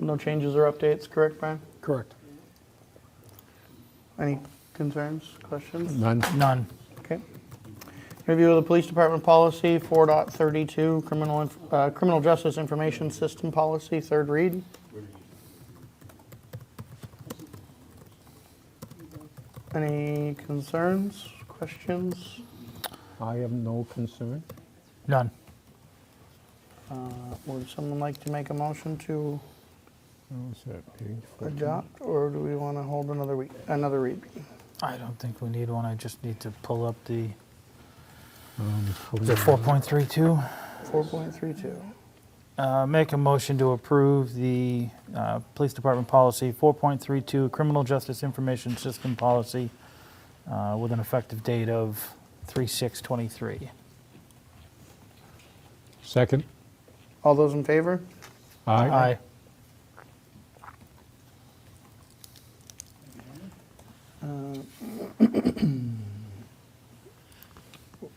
No changes or updates, correct, Brian? Correct. Any concerns, questions? None. None. Okay. Review of the police department policy 4.32, criminal justice information system policy, third read. Any concerns, questions? I have no concern. None. Would someone like to make a motion to What's that, page 14? adopt, or do we want to hold another read? I don't think we need one. I just need to pull up the, is Hold it on. 4.32? 4.32. Make a motion to approve the Police Department Policy 4.32, Criminal Justice Information System Policy, with an effective date of 3/6/23. Second. All those in favor? Aye. Aye.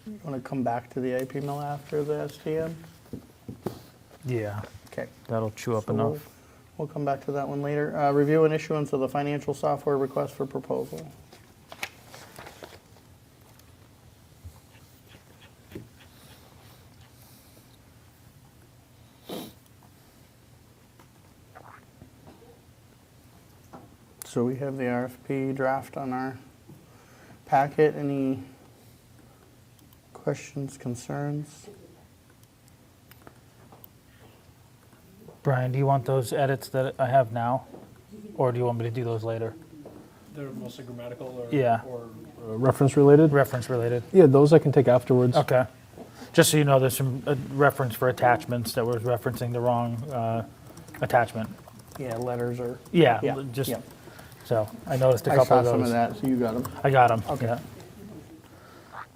You want to come back to the IP mill after the STM? Yeah, Okay. that'll chew up So enough. We'll come back to that one later. Review and issuance of the financial software request for proposal. So we have the RFP draft on our packet. Any questions, concerns? Brian, do you want those edits that I have now? Or do you want me to do those later? They're mostly grammatical or, Yeah. or Reference related? Reference related? Yeah, those I can take afterwards. Okay. Just so you know, there's some reference for attachments that was referencing the wrong attachment. Yeah, letters or, Yeah, Yeah, just, yeah. so I noticed a I couple saw of those. some of that, so you got them. I got them. Okay.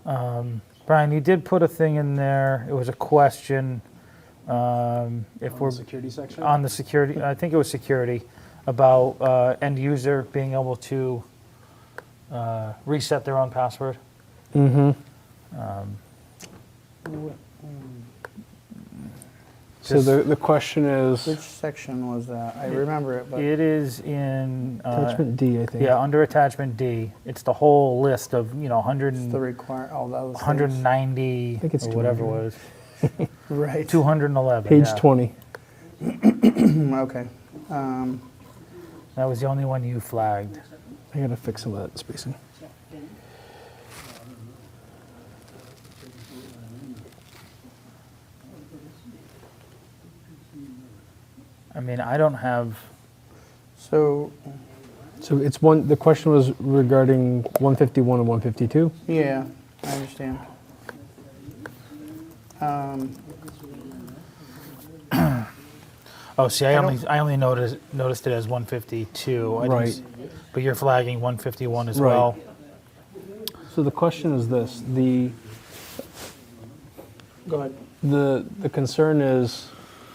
Yeah. Brian, you did put a thing in there. It was a question. If we're security section. on the security, I think it was security, about end user being able to reset their own password. Mm-hmm. So Just- the question is, Which section was that? I remember it, but It is in attachment D, I think. yeah, under attachment D. It's the whole list of 100 it's the require, all those things. 190 I think it's or whatever it 200. was. Right. 211. Page yeah. 20. Okay. That was the only one you flagged. I gotta fix some of that spacing. I mean, I don't have. So, So it's one. The question was regarding 151 and 152. yeah, I understand. Oh, see, I don't- only noticed it as 152. I didn't Right. s- But you're flagging 151 as Right. well. So the question is this: Go ahead. the concern is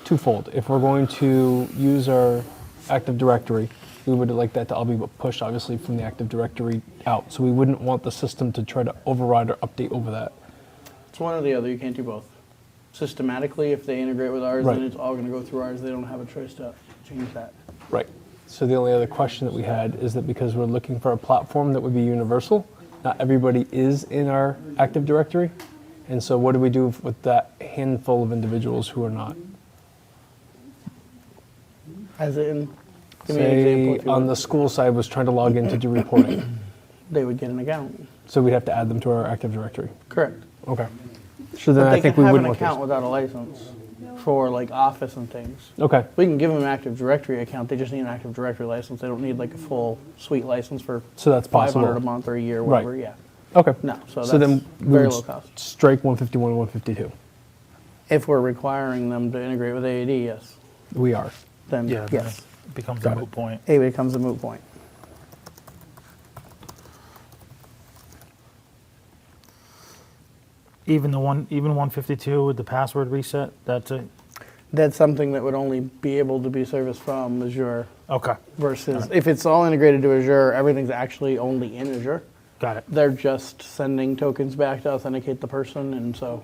twofold. If we're going to use our Active Directory, we would like that to all be pushed, obviously, from the Active Directory out. So we wouldn't want the system to try to override or update over that. It's one or the other. You can't do both. Systematically, if they integrate with ours, Right. then it's all going to go through ours. They don't have a choice to change that. Right. So the only other question that we had is that because we're looking for a platform that would be universal, not everybody is in our Active Directory. And so what do we do with that handful of individuals who are not? As in, give me an example. Say If you on want. the school side was trying to log in to do reporting. They would get an account. So we'd have to add them to our Active Directory. Correct. Okay. So then But I they think can we have an wouldn't want account this. without a license for like Office and things. Okay. We can give them an Active Directory account. They just need an Active Directory license. They don't need like a full suite license for So that's possible. 500 a month or a year, Right. whatever. Yeah. Okay. No, so So then that's we very would low cost. strike 151 and 152. If we're requiring them to integrate with AAD, yes. We are. Then Yeah, then yes, it becomes Got a it. moot point. it becomes a moot point. Even 152 with the password reset. That's it. That's something that would only be able to be serviced from Azure Okay, versus if it's all integrated to Azure, everything's actually only in Azure. got it. They're just sending tokens back to authenticate the person, and so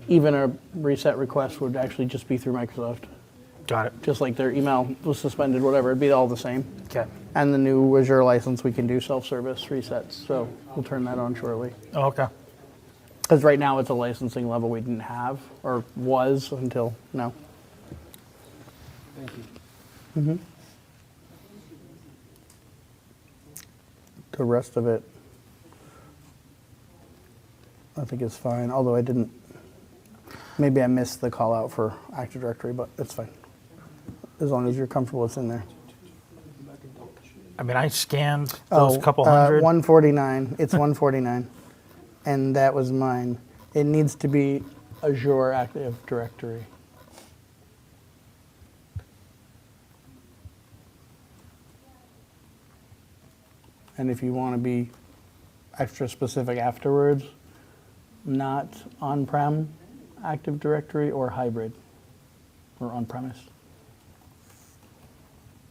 even a reset request would actually just be through Microsoft. Got it. Just like their email was suspended, whatever, it'd be all the same. Okay. And the new Azure license, we can do self-service resets, so we'll turn that on shortly. Oh, okay. Because right now it's a licensing level we didn't have, or was until now. Thank you. The rest of it, I think is fine, although I didn't, maybe I missed the call out for Active Directory, but it's fine. As long as you're comfortable it's in there. I mean, I scanned those Oh, couple hundred. 149, it's 149, and that was mine. It needs to be Azure Active Directory. And if you want to be extra specific afterwards, not on-prem Active Directory or hybrid, or on-premise.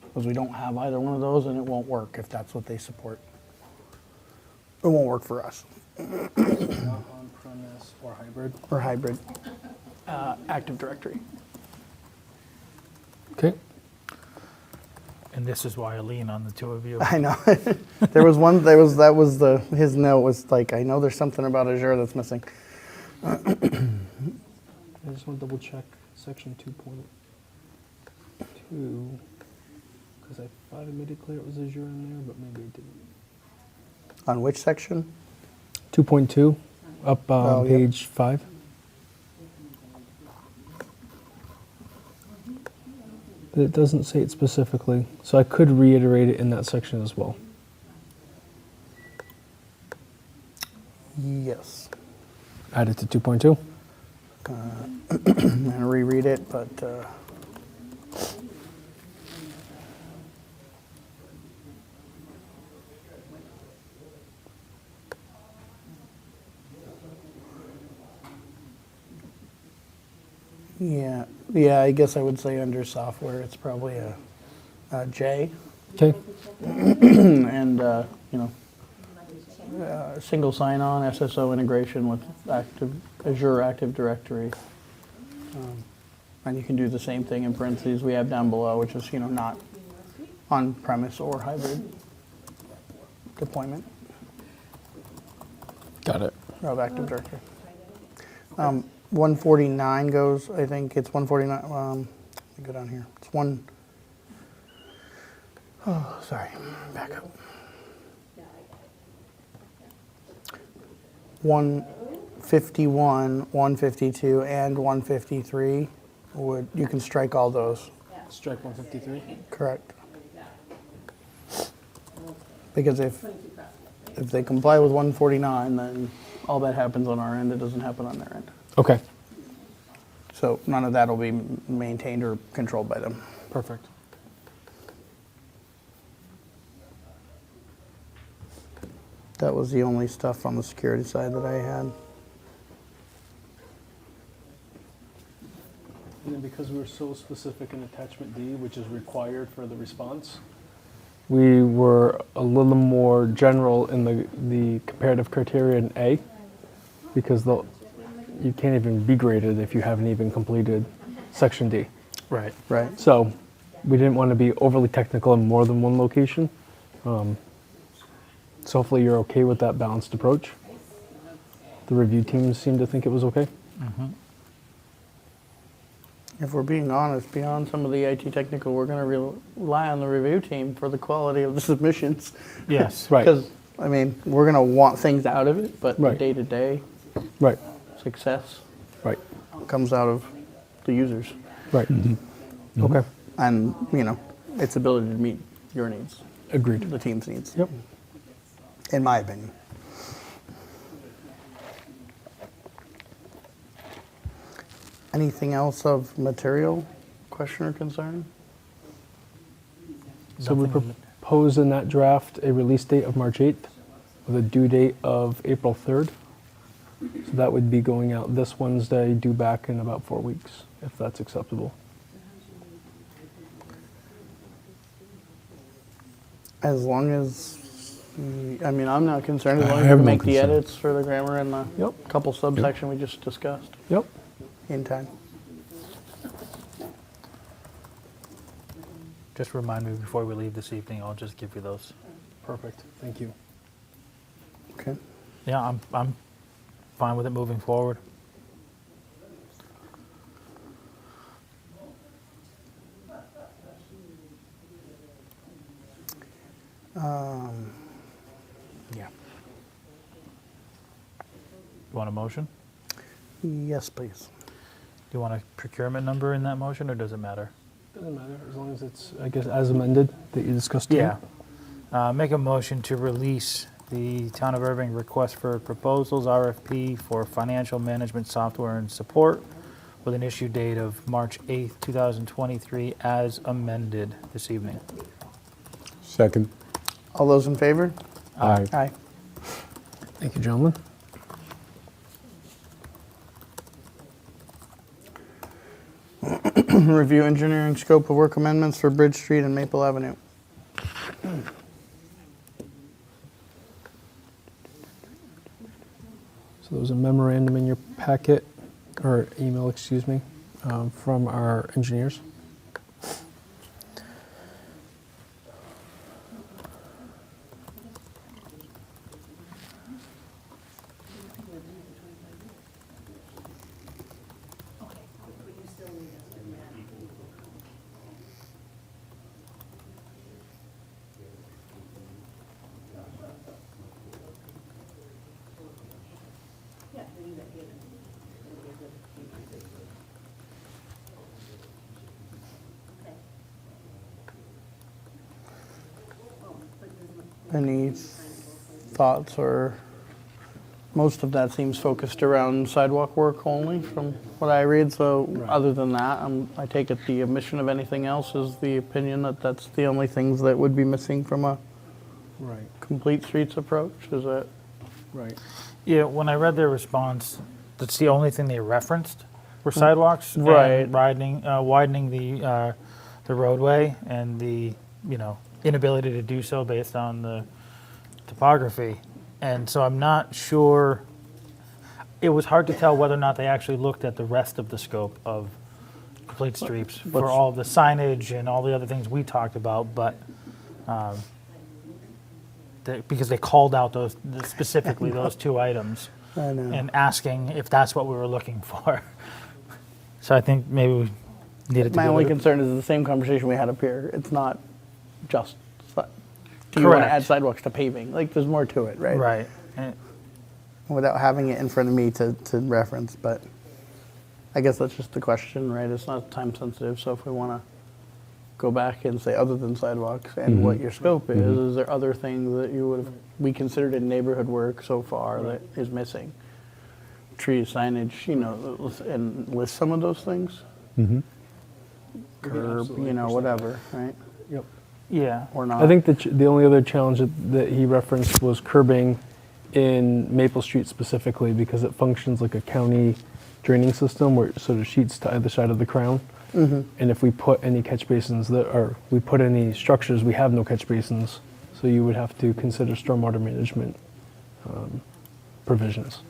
Because we don't have either one of those, and it won't work if that's what they support. It won't work for us. Not on-premise or hybrid. Or hybrid Active Directory. Okay. And this is why I lean on the two of you. I know. There was one. That was his note was like, I know there's something about Azure that's missing. I just want to double check section 2.2 because I thought I made it clear it was Azure in there, but maybe it didn't. On which section? 2.2 up on Oh, yep. page 5. But it doesn't say it specifically, so I could reiterate it in that section as well. Yes. Add it to 2.2. I'm gonna reread it, but yeah. I guess I would say under software, it's probably a J, Okay. and single sign-on SSO integration with Azure Active Directory. And you can do the same thing in parentheses we have down below, which is not on-premise or hybrid deployment Got it. of Active Directory. 149 goes, I think it's 149, let me go down here. It's back up. 151, 152, and 153 you can strike all those, Strike 153. correct? Because if they comply with 149, then all that happens on our end, it doesn't happen on their end. Okay. So none of that will be maintained or controlled by them. Perfect. That was the only stuff on the security side that I had. And then because we were so specific in attachment D, which is required for the response, we were a little more general in the comparative criteria in A, because you can't even be graded if you haven't even completed section D. Right. Right. So we didn't want to be overly technical in more than one location. So hopefully you're okay with that balanced approach. The review team seemed to think it was okay. If we're being honest, beyond some of the IT technical, we're going to rely on the review team for the quality of the submissions. Yes. Right. Because, I mean, we're going to want things out of it, but the Right. day-to-day Right. success Right. comes out of the users Right. Okay. and, its ability to meet your needs, Agreed. the team's needs, Yep. in my opinion. Anything else of material, question or concern? So we Nothing- propose in that draft a release date of March 8th with a due date of April 3rd. So that would be going out this Wednesday, due back in about 4 weeks, if that's acceptable. As long as, I'm not concerned, as long I as you have can no make the concern. edits for the grammar and the Yep. couple subsection we just discussed Yep. in time. Just remind me before we leave this evening, I'll just give you those. Perfect, thank you. Okay. Yeah, I'm fine with it moving forward. Yeah. You want a motion? Yes, please. Do you want a procurement number in that motion, or does it matter? Doesn't matter, as long as it's, I guess, as amended that you discussed tonight. Make a motion to release the Town of Erving request for proposals, RFP, for financial management software and support with an issue date of March 8th, 2023, as amended this evening. Second. All those in favor? Aye. Aye. Thank you, gentlemen. Review engineering scope of work amendments for Bridge Street and Maple Avenue. So there was a memorandum in your packet, or email, excuse me, from our engineers. Any thoughts, or most of that seems focused around sidewalk work only from what I read, so other than that, I take it the omission of anything else is the opinion that that's the only things that would be missing from a Right, complete streets approach, is that? right. Yeah, when I read their response, that's the only thing they referenced were sidewalks. Right. And widening the roadway and the, inability to do so based on the topography. And so I'm not sure, it was hard to tell whether or not they actually looked at the rest of the scope of complete streets for What's- all the signage and all the other things we talked about, but because they called out specifically those two items I know. and asking if that's what we were looking for. So I think maybe we needed to My go only to- concern is the same conversation we had up here. It's not just, do you want to Correct. add sidewalks to paving? Like, there's more to it, right? Right. And- Without having it in front of me to reference, but I guess that's just the question, right? It's not time sensitive, so if we want to go back and say, other than sidewalks and what your scope is there other things that you would have, we considered in neighborhood work so far that is missing? Trees, signage, and list some of those things? Curb, absolutely whatever, right? Yep. Yeah. Or not? I think the only other challenge that he referenced was curbing in Maple Street specifically, because it functions like a county draining system where it sort of sheets to either side of the crown. And if we put any catch basins we put any structures, we have no catch basins. So you would have to consider stormwater management provisions.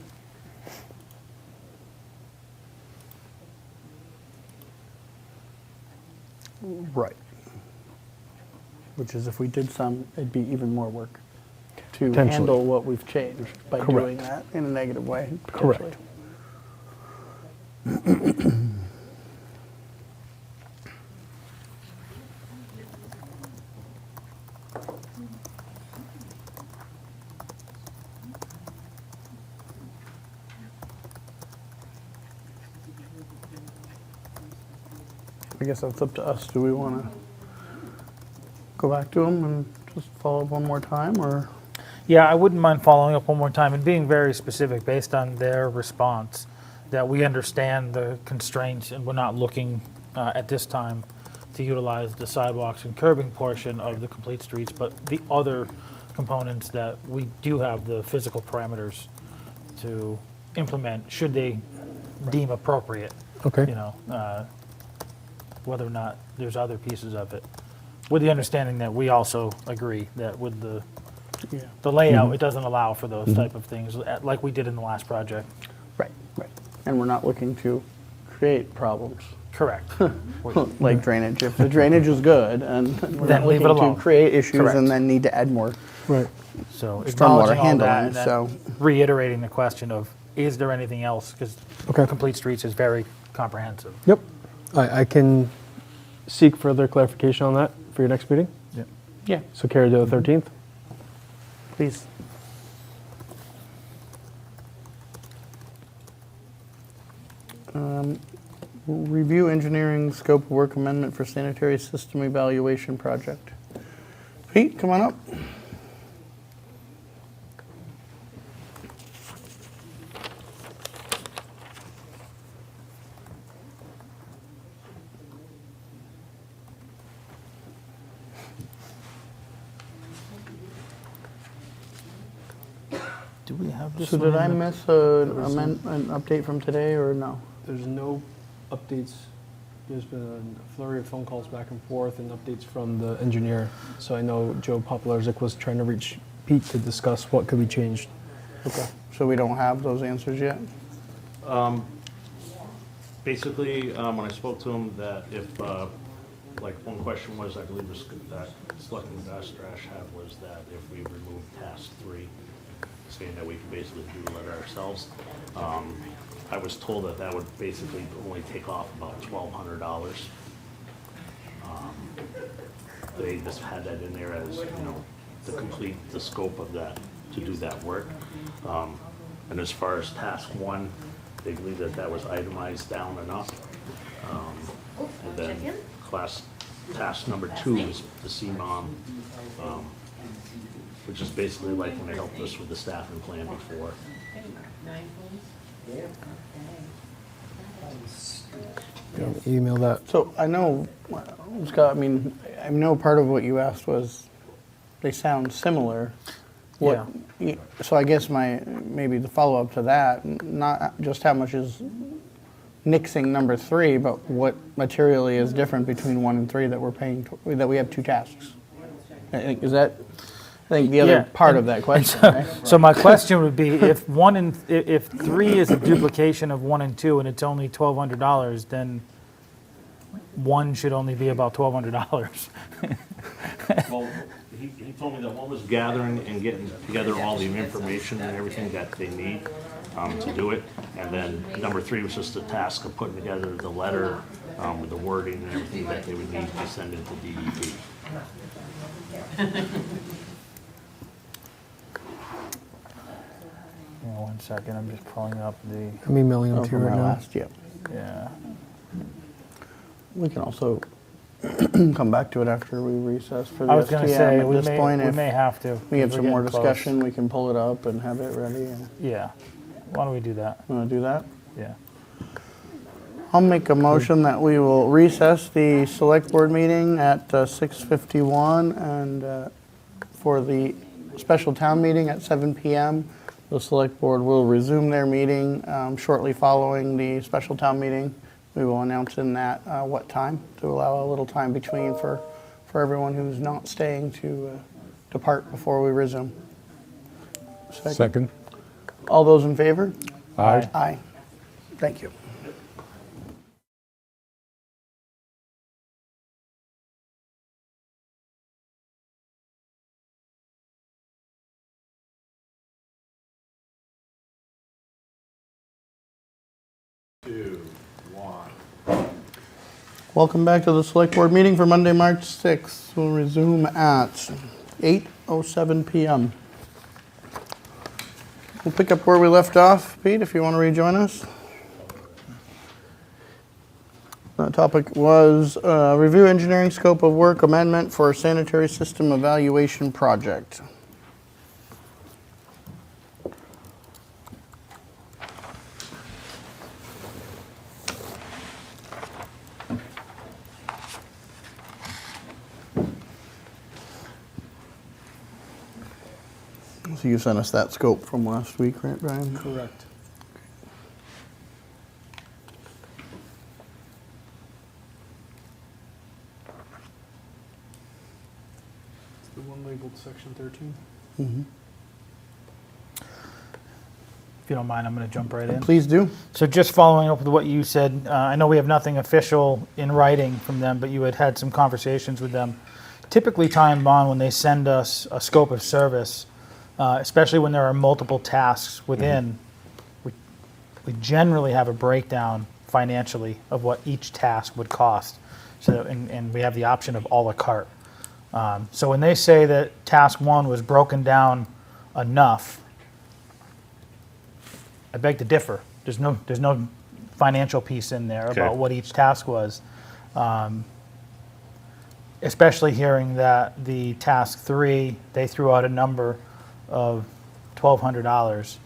Right. Which is if we did some, it'd be even more work to Potentially. handle what we've changed by doing Correct. that in a negative way. Correct. potentially. I guess that's up to us. Do we want to go back to them and just follow up one more time, or? Yeah, I wouldn't mind following up one more time and being very specific based on their response, that we understand the constraints and we're not looking at this time to utilize the sidewalks and curbing portion of the complete streets, but the other components that we do have the physical parameters to implement should they deem appropriate, Okay. whether or not there's other pieces of it. With the understanding that we also agree that with the Yeah. layout, it doesn't allow for those type of things, like we did in the last project. Right, right. And we're not looking to create problems. Correct. like drainage. If the drainage is good, and we're Then not leave it looking alone. to create issues Correct. and then need to add more. Right. So Stormwater acknowledging all handling, that and then so- reiterating the question of, is there anything else? Because Okay. Complete Streets is very comprehensive. Yep. I can seek further clarification on that for your next meeting. Yeah, So carry to the 13th. please. Review engineering scope of work amendment for sanitary system evaluation project. Pete, come on up. Do we have this So one did I in the- miss an update from today or no? There's no updates. There's been a flurry of phone calls back and forth and updates from the engineer. So I know Joe Poplarzik was trying to reach Pete to discuss what could be changed. Okay. So we don't have those answers yet? Basically, when I spoke to him, that if, like, one question was, I believe was that Selectman Bastrash had, was that if we remove task 3, saying that we can basically do the letter ourselves, I was told that that would basically only take off about $1,200. They just had that in there as, to complete the scope of that, to do that work. And as far as task 1, they believe that that was itemized down enough. And then task number 2 is the CMOM, which is basically like when they helped us with the staffing plan before. Email that. So I know, Scott, I know part of what you asked was, they sound similar. So I guess maybe the follow-up to that, not just how much is nixing number 3, but what materially is different between 1 and 3 that we're paying, that we have 2 tasks. I think the other Yeah, part and- of that question, right? So my question would be, if 3 is a duplication of 1 and 2 and it's only $1,200, then 1 should only be about $1,200. Well, he told me that one was gathering and getting together all the information and everything that they need to do it. And then number 3 was just the task of putting together the letter with the wording and everything that they would need to send into DEP. One second, I'm just pulling up the, I'm emailing them Oh, to you from right our now. last, yeah. yeah. We can also come back to it after we recess for the I was going to STM. say, At we this point, may if have to. we have because some we're more getting close. discussion, we can pull it up and have it ready. Yeah. Why don't we do that? Want to do that? Yeah. I'll make a motion that we will recess the select board meeting at 6:51 and for the special town meeting at 7 p.m. The select board will resume their meeting shortly following the special town meeting. We will announce in that what time to allow a little time between for everyone who's not staying to depart before we resume. Second. All those in favor? Aye. Aye. Thank you. Welcome back to the select board meeting for Monday, March 6th. We'll resume at 8:07 p.m. We'll pick up where we left off. Pete, if you want to rejoin us. The topic was review engineering scope of work amendment for sanitary system evaluation project. So you sent us that scope from last week, right, Brian? Correct. It's the one labeled section 13. If you don't mind, I'm going to jump right in. Please do. So just following up with what you said, I know we have nothing official in writing from them, but you had some conversations with them. Typically, Time Bond, when they send us a scope of service, especially when there are multiple tasks within, we generally have a breakdown financially of what each task would cost. So, and we have the option of a la carte. So when they say that task 1 was broken down enough, I beg to differ. There's no financial piece in there Okay. about what each task was. Especially hearing that the task 3, they threw out a number of $1,200.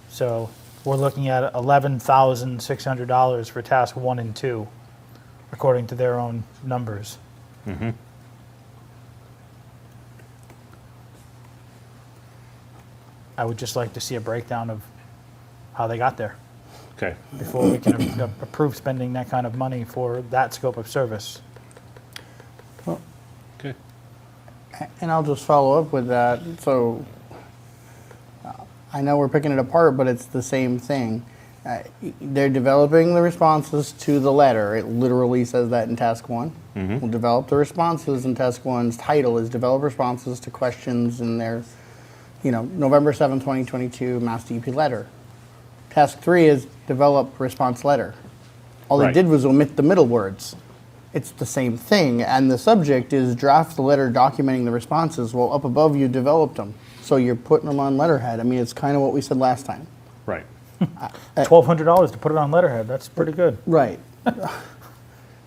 So we're looking at $11,600 for task 1 and 2, according to their own numbers. I would just like to see a breakdown of how they got there Okay. before we can approve spending that kind of money for that scope of service. Okay. And I'll just follow up with that. So I know we're picking it apart, but it's the same thing. They're developing the responses to the letter. It literally says that in task 1. We'll develop the responses, and task 1's title is develop responses to questions in their, November 7, 2022 Mass DEP letter. Task 3 is develop response letter. All they Right. did was omit the middle words. It's the same thing, and the subject is draft the letter documenting the responses. Well, up above you developed them, so you're putting them on letterhead. I mean, it's kind of what we said last time. Right. $1,200 to put it on letterhead. That's pretty good. Right.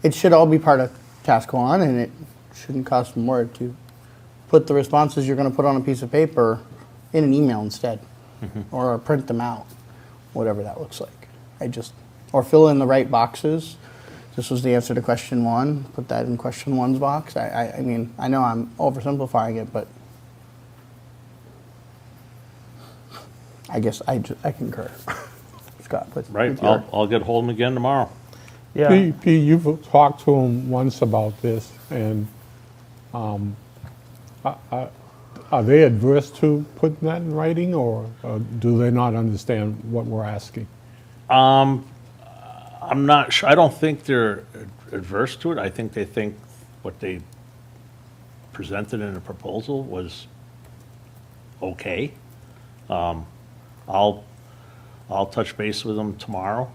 It should all be part of task 1, and it shouldn't cost more to put the responses you're going to put on a piece of paper in an email instead, or print them out, whatever that looks like. Or fill in the right boxes. This was the answer to question 1. Put that in question 1's box. I mean, I know I'm oversimplifying it, but I guess I concur. Scott, Right. with your- I'll get hold of him again tomorrow. Yeah. P, you've talked to him once about this, and are they adverse to putting that in writing, or do they not understand what we're asking? I'm not sure. I don't think they're adverse to it. I think they think what they presented in the proposal was okay. I'll touch base with them tomorrow,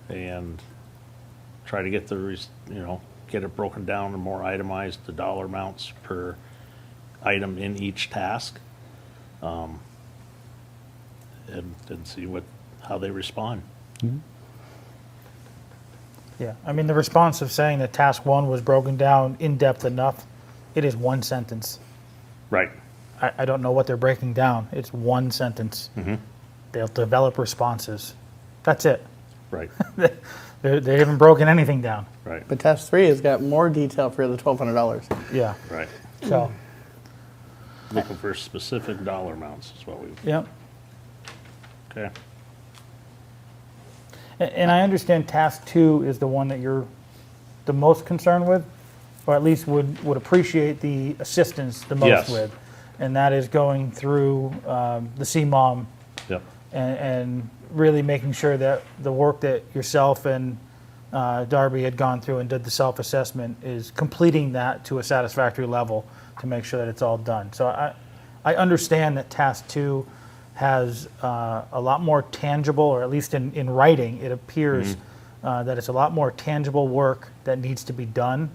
and try to get get it broken down and more itemized, the dollar amounts per item in each task, and see how they respond. Yeah. I mean, the response of saying that task 1 was broken down in depth enough, it is one sentence. Right. I don't know what they're breaking down. It's one sentence. They'll develop responses. That's it. Right. They haven't broken anything down. Right. But task 3 has got more detail for the $1,200. Yeah. Right. So, Looking for specific dollar amounts is what we. yeah. Okay. And I understand task 2 is the one that you're the most concerned with, or at least would appreciate the assistance the most Yes. with. And that is going through the CMOM Yep. and really making sure that the work that yourself and Darby had gone through and did the self-assessment is completing that to a satisfactory level to make sure that it's all done. So I understand that task 2 has a lot more tangible, or at least in writing, it appears that it's a lot more tangible work that needs to be done.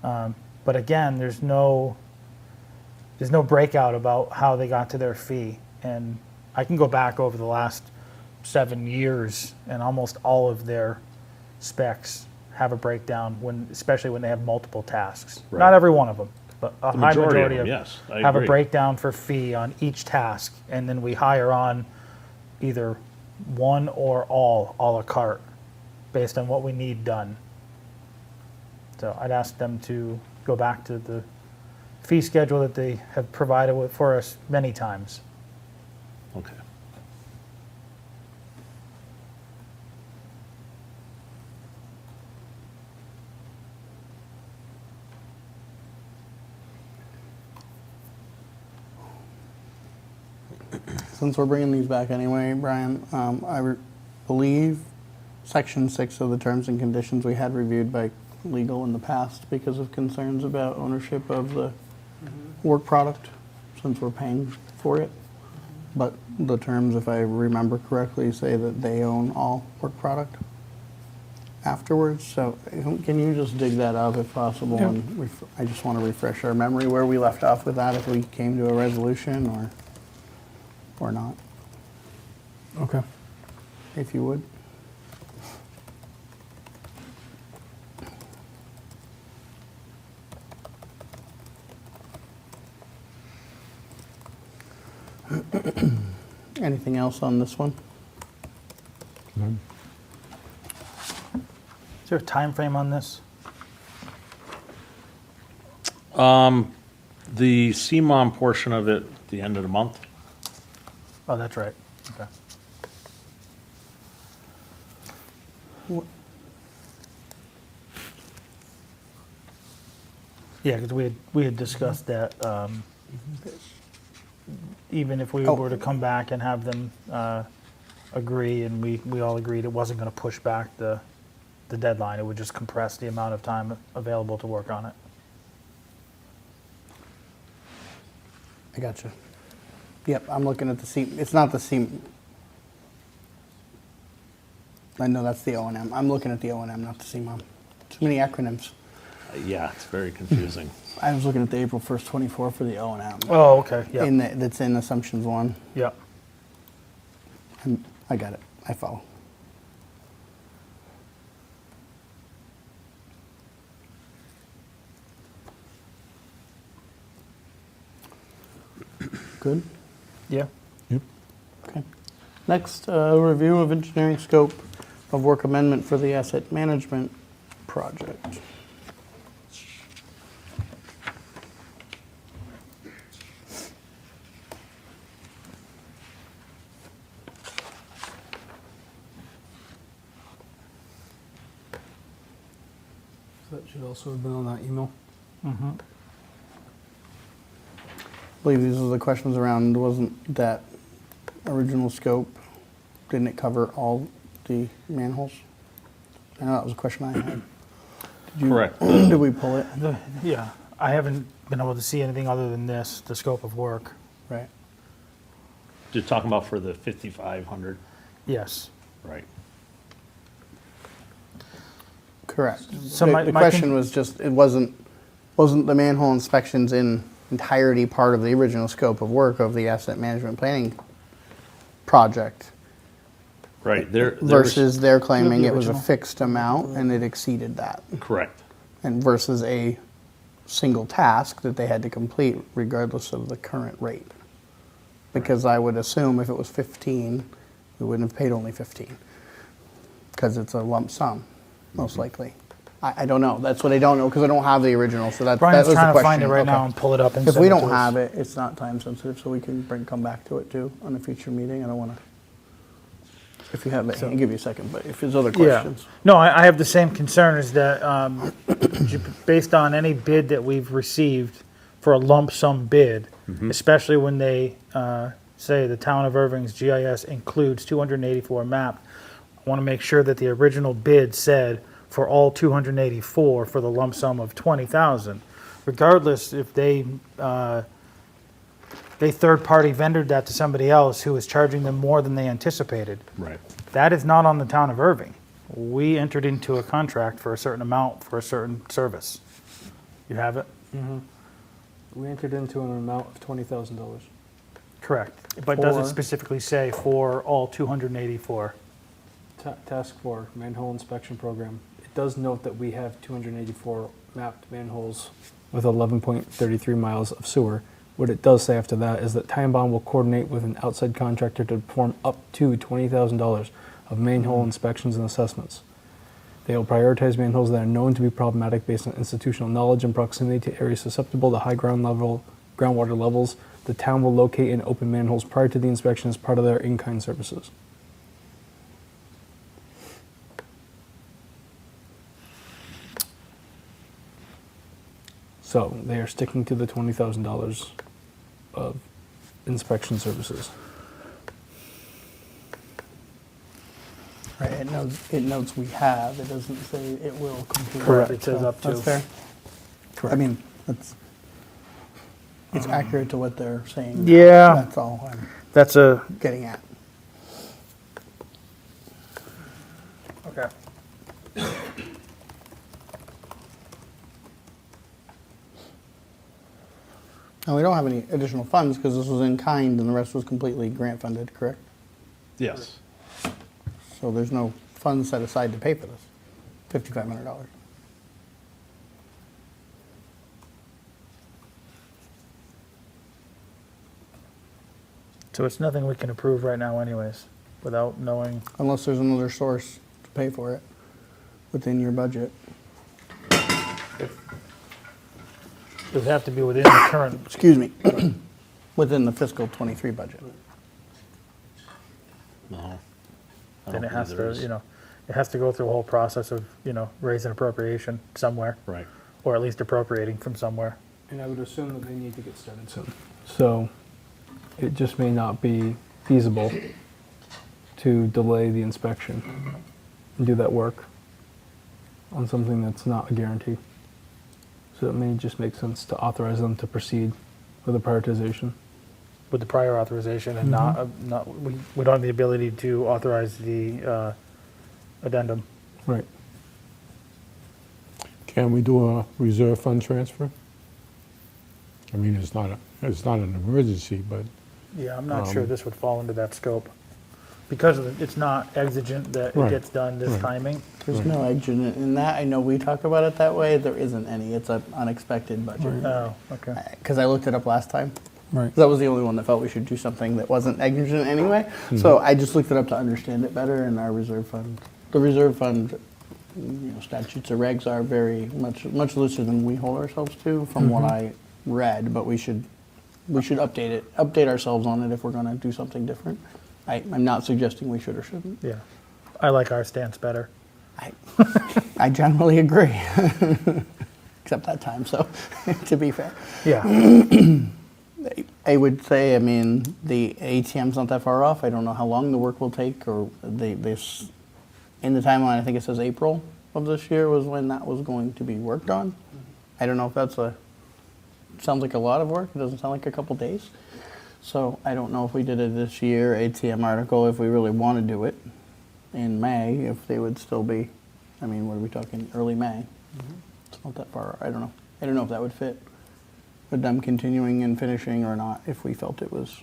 But again, there's no breakout about how they got to their fee. And I can go back over the last 7 years, and almost all of their specs have a breakdown, especially when they have multiple tasks. Right. Not every one of them, but a The high majority of majority them, of yes, I have a agree. breakdown for fee on each task, and then we hire on either one or all a la carte based on what we need done. So I'd ask them to go back to the fee schedule that they have provided for us many times. Okay. Since we're bringing these back anyway, Brian, believe Section 6 of the terms and conditions we had reviewed by legal in the past because of concerns about ownership of the work product, since we're paying for it. But the terms, if I remember correctly, say that they own all work product afterwards. So can you just dig that up if possible? Yeah. And I just want to refresh our memory where we left off with that, if we came to a resolution or not, Okay. if you would. Anything else on this one? None? Is there a time frame on this? The CMOM portion of it, the end of the month. Oh, that's right. Okay. Yeah, because we had discussed that, even if we Oh. were to come back and have them agree, and we all agreed it wasn't going to push back the deadline, it would just compress the amount of time available to work on it. I gotcha. Yep, I'm looking at the C, it's not the C. I know that's the O&M. I'm looking at the O&M, not the CMOM. Too many acronyms. Yeah, it's very confusing. I was looking at the April 1st, 24 for the O&M. Oh, okay, yeah, That's in Assumptions 1. yeah. I got it. I follow. Good? Yeah. Yep. Okay. Next, review of engineering scope of work amendment for the asset management project. That should also have been on that email. Mm-hmm. I believe these are the questions around, wasn't that original scope, didn't it cover all the manholes? I know that was a question I had. Correct. Did we pull it? Yeah, I haven't been able to see anything other than this, the scope of work. Right. You're talking about for the 5,500, Yes. right? Correct. So The my- the my question con- was just, it wasn't the manhole inspections in entirety part of the original scope of work of the asset management planning project? Right, there was- Versus they're claiming the it was a original? fixed amount and it exceeded that. Correct. And versus a single task that they had to complete regardless of the current rate. Because I would assume if it was 15, we wouldn't have paid only 15. Because it's a lump sum, most likely. I don't know. That's what I don't know because I don't have the original. So that Brian's was the trying to question. find it right Okay. now and pull it up and If send we it don't to us. have it, it's not time sensitive, so we can come back to it too on a future meeting. I don't want to. If you have it, I'll give you a second. But if there's other questions, No, I have the same concern is that, based on any bid that we've received for a lump sum bid, especially when they say the town of Irving's GIS includes 284 map, I want to make sure that the original bid said for all 284 for the lump sum of 20,000. Regardless if they third-party vendored that to somebody else who was charging them more than they anticipated. Right. That is not on the town of Irving. We entered into a contract for a certain amount for a certain service. You have it? We entered into an amount of $20,000. Correct. But does it For- specifically say for all 284? Task 4, manhole inspection program. It does note that we have 284 mapped manholes with 11.33 miles of sewer. What it does say after that is that Time Bond will coordinate with an outside contractor to perform up to $20,000 of manhole inspections and assessments. They will prioritize manholes that are known to be problematic based on institutional knowledge and proximity to areas susceptible to high groundwater levels. The town will locate and open manholes prior to the inspection as part of their in-kind services. So they are sticking to the $20,000 of inspection services. Right, it notes we have, it doesn't say it will complete. Correct, it says up to. That's fair. I Correct. mean, it's accurate to what they're saying. Yeah. That's all I'm That's a, getting at. okay. And we don't have any additional funds because this was in kind and the rest was completely grant funded, correct? Yes. So there's no funds set aside to pay for this, $5,500. So it's nothing we can approve right now anyways, without knowing. Unless there's another source to pay for it within your budget. It would have to be within the current, Excuse me, within the fiscal '23 budget. No. I then don't it has believe there to, is. it has to go through a whole process of, raising appropriation somewhere, Right. or at least appropriating from somewhere. And I would assume that they need to get started soon. So it just may not be feasible to delay the inspection and do that work on something that's not a guarantee. So it may just make sense to authorize them to proceed with the prioritization. With the prior authorization and we don't have the ability to authorize the addendum. Right. Can we do a reserve fund transfer? I mean, it's not an emergency, but Yeah, I'm not sure this would fall into that scope. Because it's not exigent that it Right, gets done this right. timing. There's no exit in that. I know we talk about it that way. There isn't any. It's an unexpected budget. Oh, okay. Because I looked it up last time. Right. That was the only one that felt we should do something that wasn't exigent anyway. So I just looked it up to understand it better. And our reserve fund, the reserve fund, statutes or regs are very much looser than we hold ourselves to, from what I read. But we should update ourselves on it if we're going to do something different. I'm not suggesting we should or shouldn't. Yeah. I like our stance better. I generally agree, except that time. So, to be fair. Yeah. I would say, I mean, the ATM's not that far off. I don't know how long the work will take, or in the timeline, I think it says April of this year was when that was going to be worked on. I don't know if sounds like a lot of work. It doesn't sound like a couple days. So I don't know if we did it this year, ATM article, if we really want to do it in May, if they would still be, I mean, what are we talking, early May? It's not that far, I don't know. I don't know if that would fit with them continuing and finishing or not, if we felt it was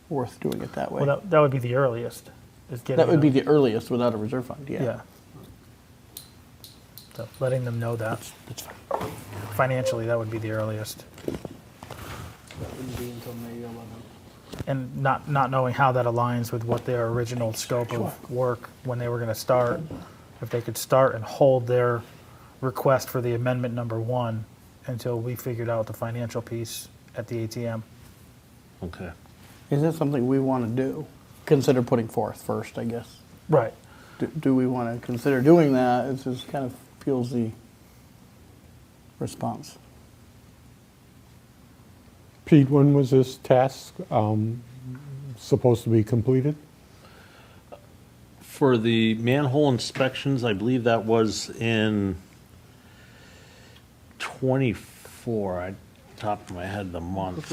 worth doing it that way. Well, that would be the earliest. Is getting That would be them- the earliest without a reserve fund, yeah. Yeah. So letting them know that. That's fine. Financially, that would be the earliest. That wouldn't be until May 11th. And not knowing how that aligns with what their original scope of work, when they were going to start, if they could start and hold their request for the amendment number 1 until we figured out the financial piece at the ATM. Okay. Is that something we want to do? Consider putting forth first, I guess. Right. Do we want to consider doing that? It just kind of fuels the response. Pete, when was this task supposed to be completed? For the manhole inspections, I believe that was in 24, top of my head, the month.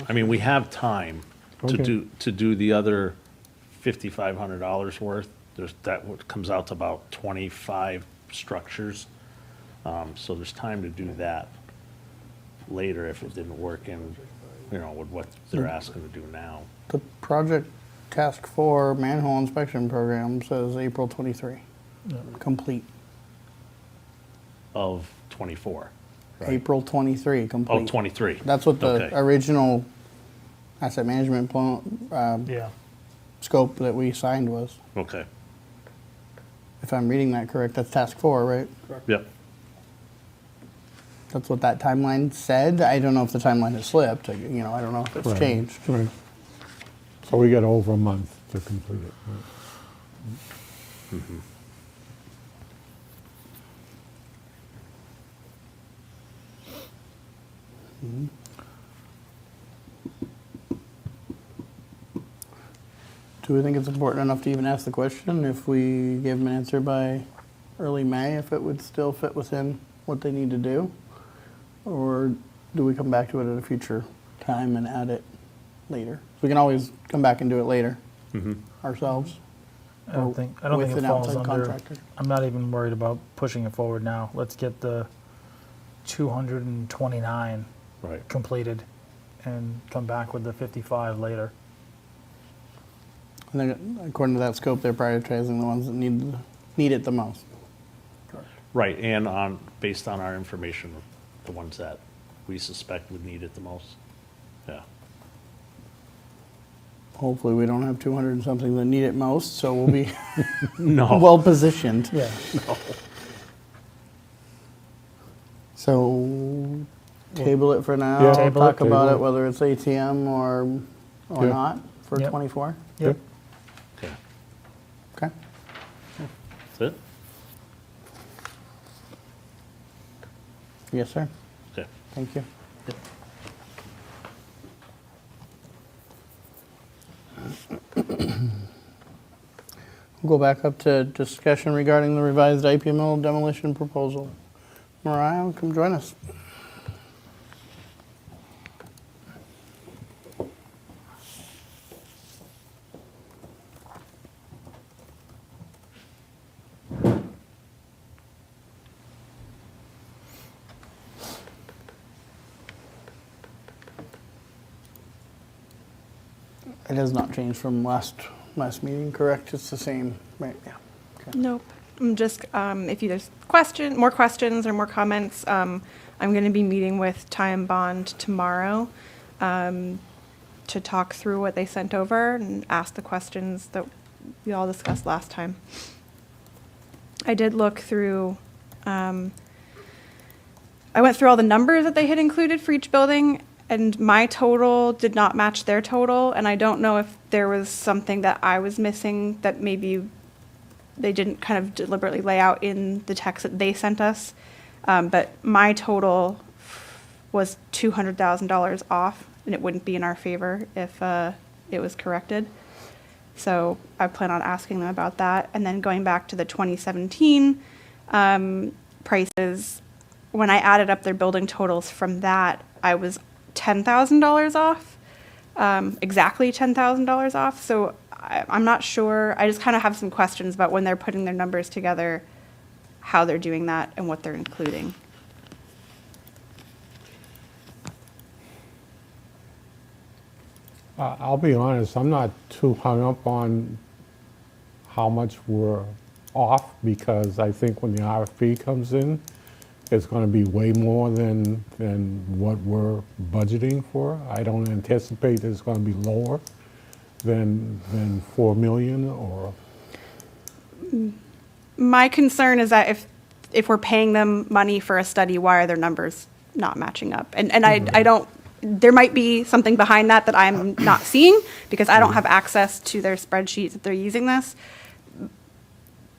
I mean, we have time to Okay. do the other $5,500 worth. Comes out to about 25 structures. So there's time to do that later if it didn't work in, with what they're asking to do now. The project task 4 manhole inspection program says April 23. Complete. Of 24. April 23, complete. Oh, 23. That's what the Okay. original asset management Yeah. scope that we signed was. Okay. If I'm reading that correct, that's task 4, right? Yep. That's what that timeline said. I don't know if the timeline has slipped. I don't know if it's Right. changed. Right. So we got over a month to complete it. Right. Do we think it's important enough to even ask the question if we give them an answer by early May, if it would still fit within what they need to do? Or do we come back to it at a future time and add it later? We can always come back and do it later ourselves. I don't think with it an falls outside under, contractor. I'm not even worried about pushing it forward now. Let's get the 229 Right. completed and come back with the 55 later. I think according to that scope, they're prioritizing the ones that need it the most. Right, and based on our information, the ones that we suspect would need it the most. Yeah. Hopefully, we don't have 200 and something that need it most, so we'll be No. well positioned. Yeah. So table it for now. Yeah, Table Talk it. about Table it, whether it's ATM or Yeah. not for Yep. 24. Yep. Okay, Okay. that's it? Yes, sir. Okay. Thank you. We'll go back up to discussion regarding the revised IP mill demolition proposal. Mariah, come join us. It has not changed from last meeting, correct? It's the same, right? Yeah. Okay. Nope. I'm just, if there's more questions or more comments, I'm going to be meeting with Ty and Bond tomorrow to talk through what they sent over and ask the questions that we all discussed last time. I did look through, I went through all the numbers that they had included for each building, and my total did not match their total, and I don't know if there was something that I was missing that maybe they didn't kind of deliberately lay out in the text that they sent us. But my total was $200,000 off, and it wouldn't be in our favor if it was corrected. So I plan on asking them about that. And then going back to the 2017 prices, when I added up their building totals from that, I was $10,000 off, exactly $10,000 off. So I'm not sure. I just kind of have some questions about when they're putting their numbers together, how they're doing that, and what they're including. I'll be honest, I'm not too hung up on how much we're off, because I think when the RFP comes in, it's going to be way more than what we're budgeting for. I don't anticipate that it's going to be lower than 4 million or. My concern is that if we're paying them money for a study, why are their numbers not matching up? And I don't, there might be something behind that that I'm not seeing, because I don't have access to their spreadsheets if they're using this.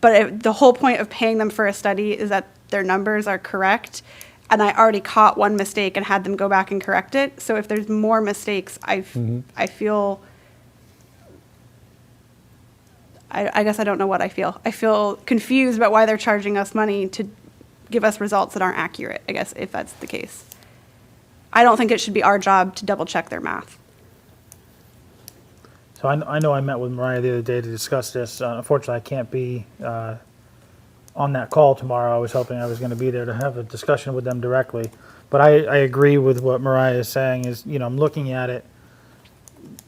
But the whole point of paying them for a study is that their numbers are correct. And I already caught one mistake and had them go back and correct it. So if there's more mistakes, I feel, I guess I don't know what I feel. I feel confused about why they're charging us money to give us results that aren't accurate, I guess, if that's the case. I don't think it should be our job to double check their math. So I know I met with Mariah the other day to discuss this. Unfortunately, I can't be on that call tomorrow. I was hoping I was going to be there to have a discussion with them directly. But I agree with what Mariah is saying is, I'm looking at it.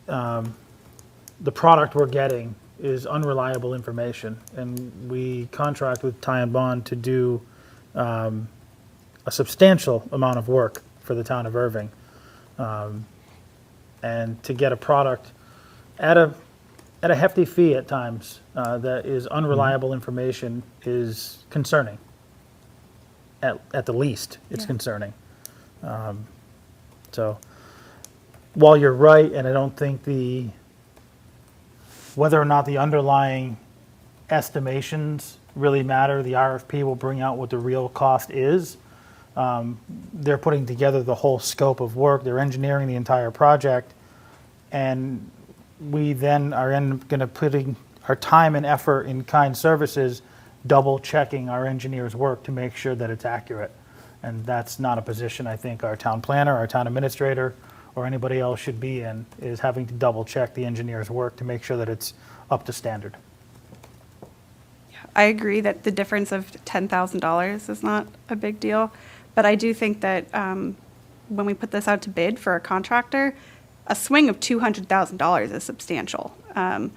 The product we're getting is unreliable information. And we contract with Ty and Bond to do a substantial amount of work for the town of Erving. And to get a product at a hefty fee at times that is unreliable information is concerning. At the least, it's concerning. So while you're right, and I don't think whether or not the underlying estimations really matter, the RFP will bring out what the real cost is. They're putting together the whole scope of work. They're engineering the entire project. And we then are going to putting our time and effort in kind services, double checking our engineer's work to make sure that it's accurate. And that's not a position I think our town planner, our town administrator, or anybody else should be in, is having to double check the engineer's work to make sure that it's up to standard. I agree that the difference of $10,000 is not a big deal, but I do think that when we put this out to bid for a contractor, a swing of $200,000 is substantial. And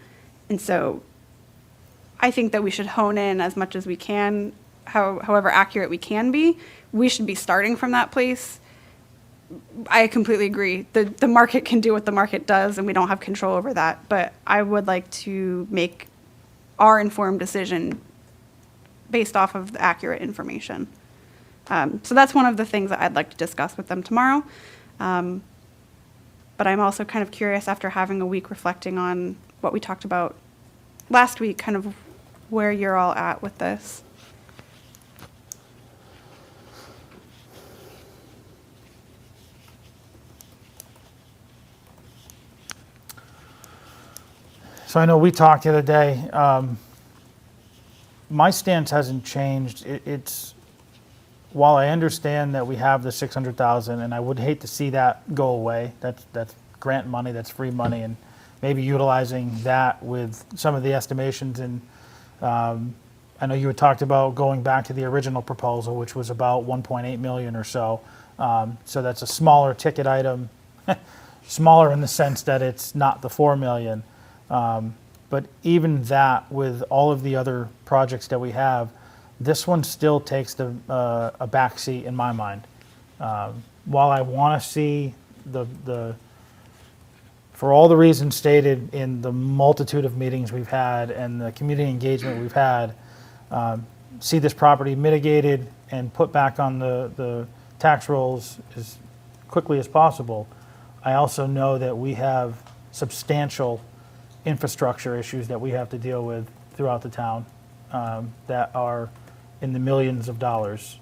so I think that we should hone in as much as we can, however accurate we can be. We should be starting from that place. I completely agree. The market can do what the market does, and we don't have control over that. But I would like to make our informed decision based off of the accurate information. So that's one of the things that I'd like to discuss with them tomorrow. But I'm also kind of curious, after having a week reflecting on what we talked about last week, kind of where you're all at with this. So I know we talked the other day. My stance hasn't changed. It's while I understand that we have the 600,000, and I would hate to see that go away. That's grant money, that's free money, and maybe utilizing that with some of the estimations. And I know you had talked about going back to the original proposal, which was about 1.8 million or so. So that's a smaller ticket item, smaller in the sense that it's not the 4 million. But even that, with all of the other projects that we have, this one still takes a backseat in my mind. While I want to see for all the reasons stated in the multitude of meetings we've had and the community engagement we've had, see this property mitigated and put back on the tax rolls as quickly as possible, I also know that we have substantial infrastructure issues that we have to deal with throughout the town that are in the millions of dollars.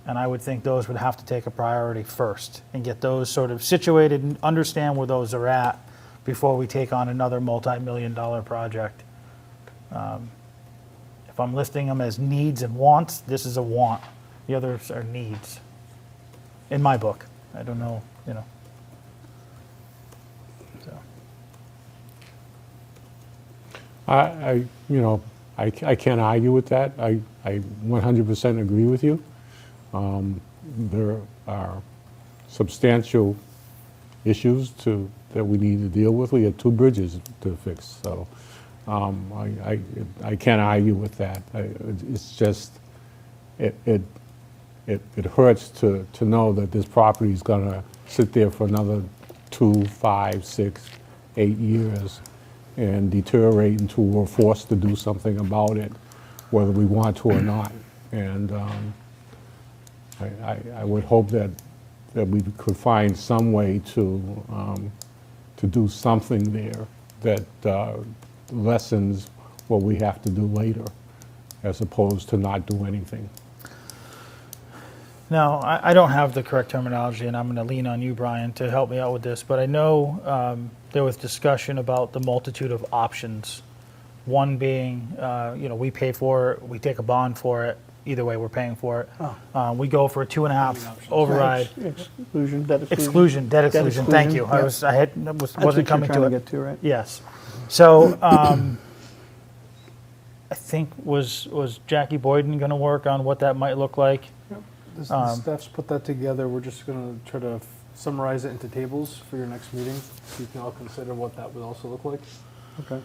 And I would think those would have to take a priority first and get those sort of situated and understand where those are at before we take on another multi-million-dollar project. If I'm listing them as needs and wants, this is a want. The others are needs, in my book. I don't know, So. I can't argue with that. I 100% agree with you. There are substantial issues that we need to deal with. We have 2 bridges to fix, so I can't argue with that. It's just it hurts to know that this property is going to sit there for another 2, 5, 6, 8 years and deteriorate until we're forced to do something about it, whether we want to or not. And I would hope that we could find some way to do something there that lessens what we have to do later, as opposed to not do anything. Now, I don't have the correct terminology, and I'm going to lean on you, Brian, to help me out with this, but I know there was discussion about the multitude of options. One being, we pay for it, we take a bond for it, either way we're paying for it. We go for a 2.5 override. Exclusion, debt exclusion. Exclusion, debt exclusion, thank you. Yep. Wasn't coming to That's what you're trying it. to get to, right? Yes. So, I think, was Jackie Boyden going to work on what that might look like? The staff's put that together. We're just going to try to summarize it into tables for your next meeting, so you can all consider what that would also look like. Okay.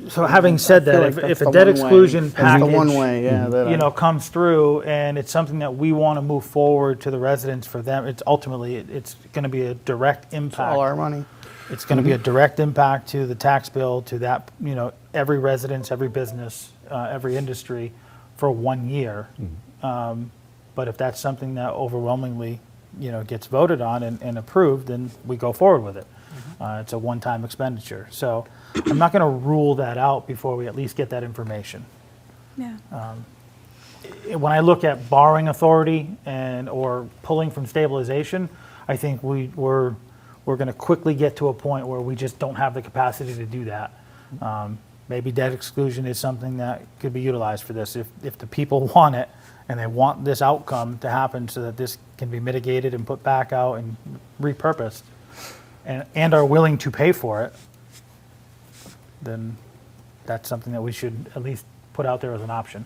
So having said I feel that, like if that's a the debt one way. exclusion That's package, the one way, yeah. That comes through, and it's something that we want to move forward to the residents for them, it's ultimately, it's going to be a direct impact. all our money. It's going to be a direct impact to the tax bill, to that, every residence, every business, every industry for 1 year. But if that's something that overwhelmingly, gets voted on and approved, then we go forward with it. It's a one-time expenditure. So I'm not going to rule that out before we at least get that information. Yeah. When I look at borrowing authority or pulling from stabilization, I think we're we're going to quickly get to a point where we just don't have the capacity to do that. Maybe debt exclusion is something that could be utilized for this. If the people want it and they want this outcome to happen so that this can be mitigated and put back out and repurposed and are willing to pay for it, then that's something that we should at least put out there as an option.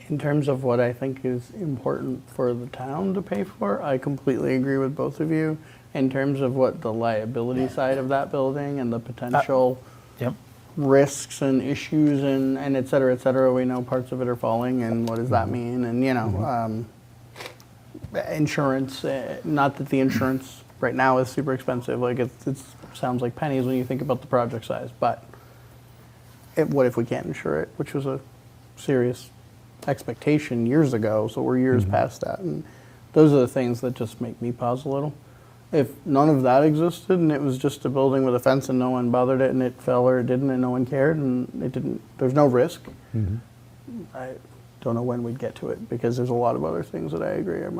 In terms of what I think is important for the town to pay for, I completely agree with both of you. In terms of what the liability side of that building and the potential Yep. risks and issues and et cetera, we know parts of it are falling, and what does that mean? And, insurance, not that the insurance right now is super expensive, like it sounds like pennies when you think about the project size, but what if we can't insure it, which was a serious expectation years ago, so we're years past that. And those are the things that just make me pause a little. If none of that existed and it was just a building with a fence and no one bothered it and it fell or it didn't and no one cared and it didn't, there's no risk. I don't know when we'd get to it, because there's a lot of other things that I agree are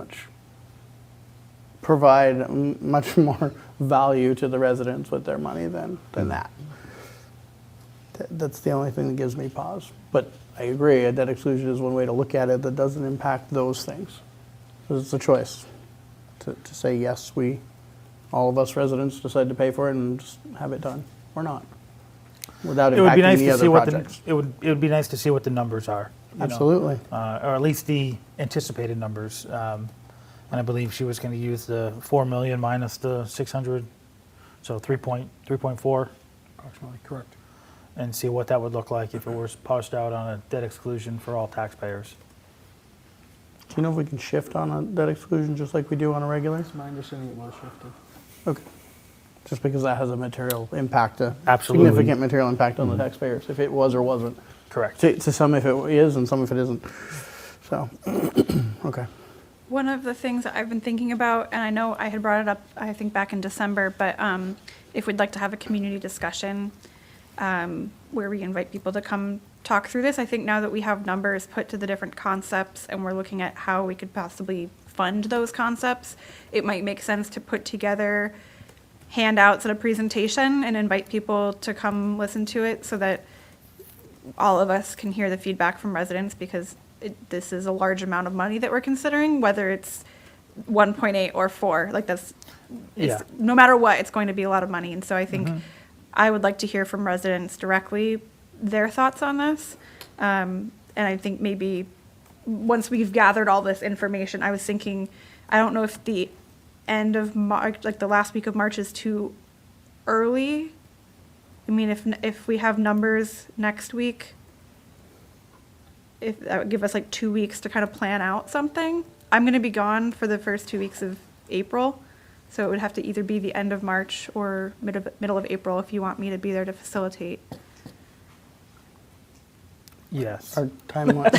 provide much more value to the residents with their money than that. That's the only thing that gives me pause. But I agree, a debt exclusion is one way to look at it that doesn't impact those things. Because it's a choice to say, yes, all of us residents decide to pay for it and just have it done, or not, without It would be impacting nice the to other see what projects. it would be nice to see what the numbers are. Absolutely. Or at least the anticipated numbers. And I believe she was going to use the 4 million minus the 600, so 3.4, Approximately, correct. and see what that would look like if it was parsed out on a debt exclusion for all taxpayers. Do you know if we can shift on a debt exclusion just like we do on a regular? It's my understanding it was shifted. Okay. Just because that has a material impact, Absolutely. significant material impact on the taxpayers, if it was or wasn't. Correct. To some if it is and some if it isn't. So, okay. One of the things that I've been thinking about, and I know I had brought it up, I think back in December, but if we'd like to have a community discussion where we invite people to come talk through this, I think now that we have numbers put to the different concepts and we're looking at how we could possibly fund those concepts, it might make sense to put together handouts at a presentation and invite people to come listen to it so that all of us can hear the feedback from residents, because this is a large amount of money that we're considering, whether it's 1.8 or 4. Like no matter what, it's going to be a lot of money. And so I think I would like to hear from residents directly their thoughts on this. And I think maybe once we've gathered all this information, I was thinking, I don't know if the end of March, like the last week of March, is too early. I mean, if we have numbers next week, if that would give us like 2 weeks to kind of plan out something. I'm going to be gone for the first 2 weeks of April, so it would have to either be the end of March or middle of April if you want me to be there to facilitate. Yes. Our timeline.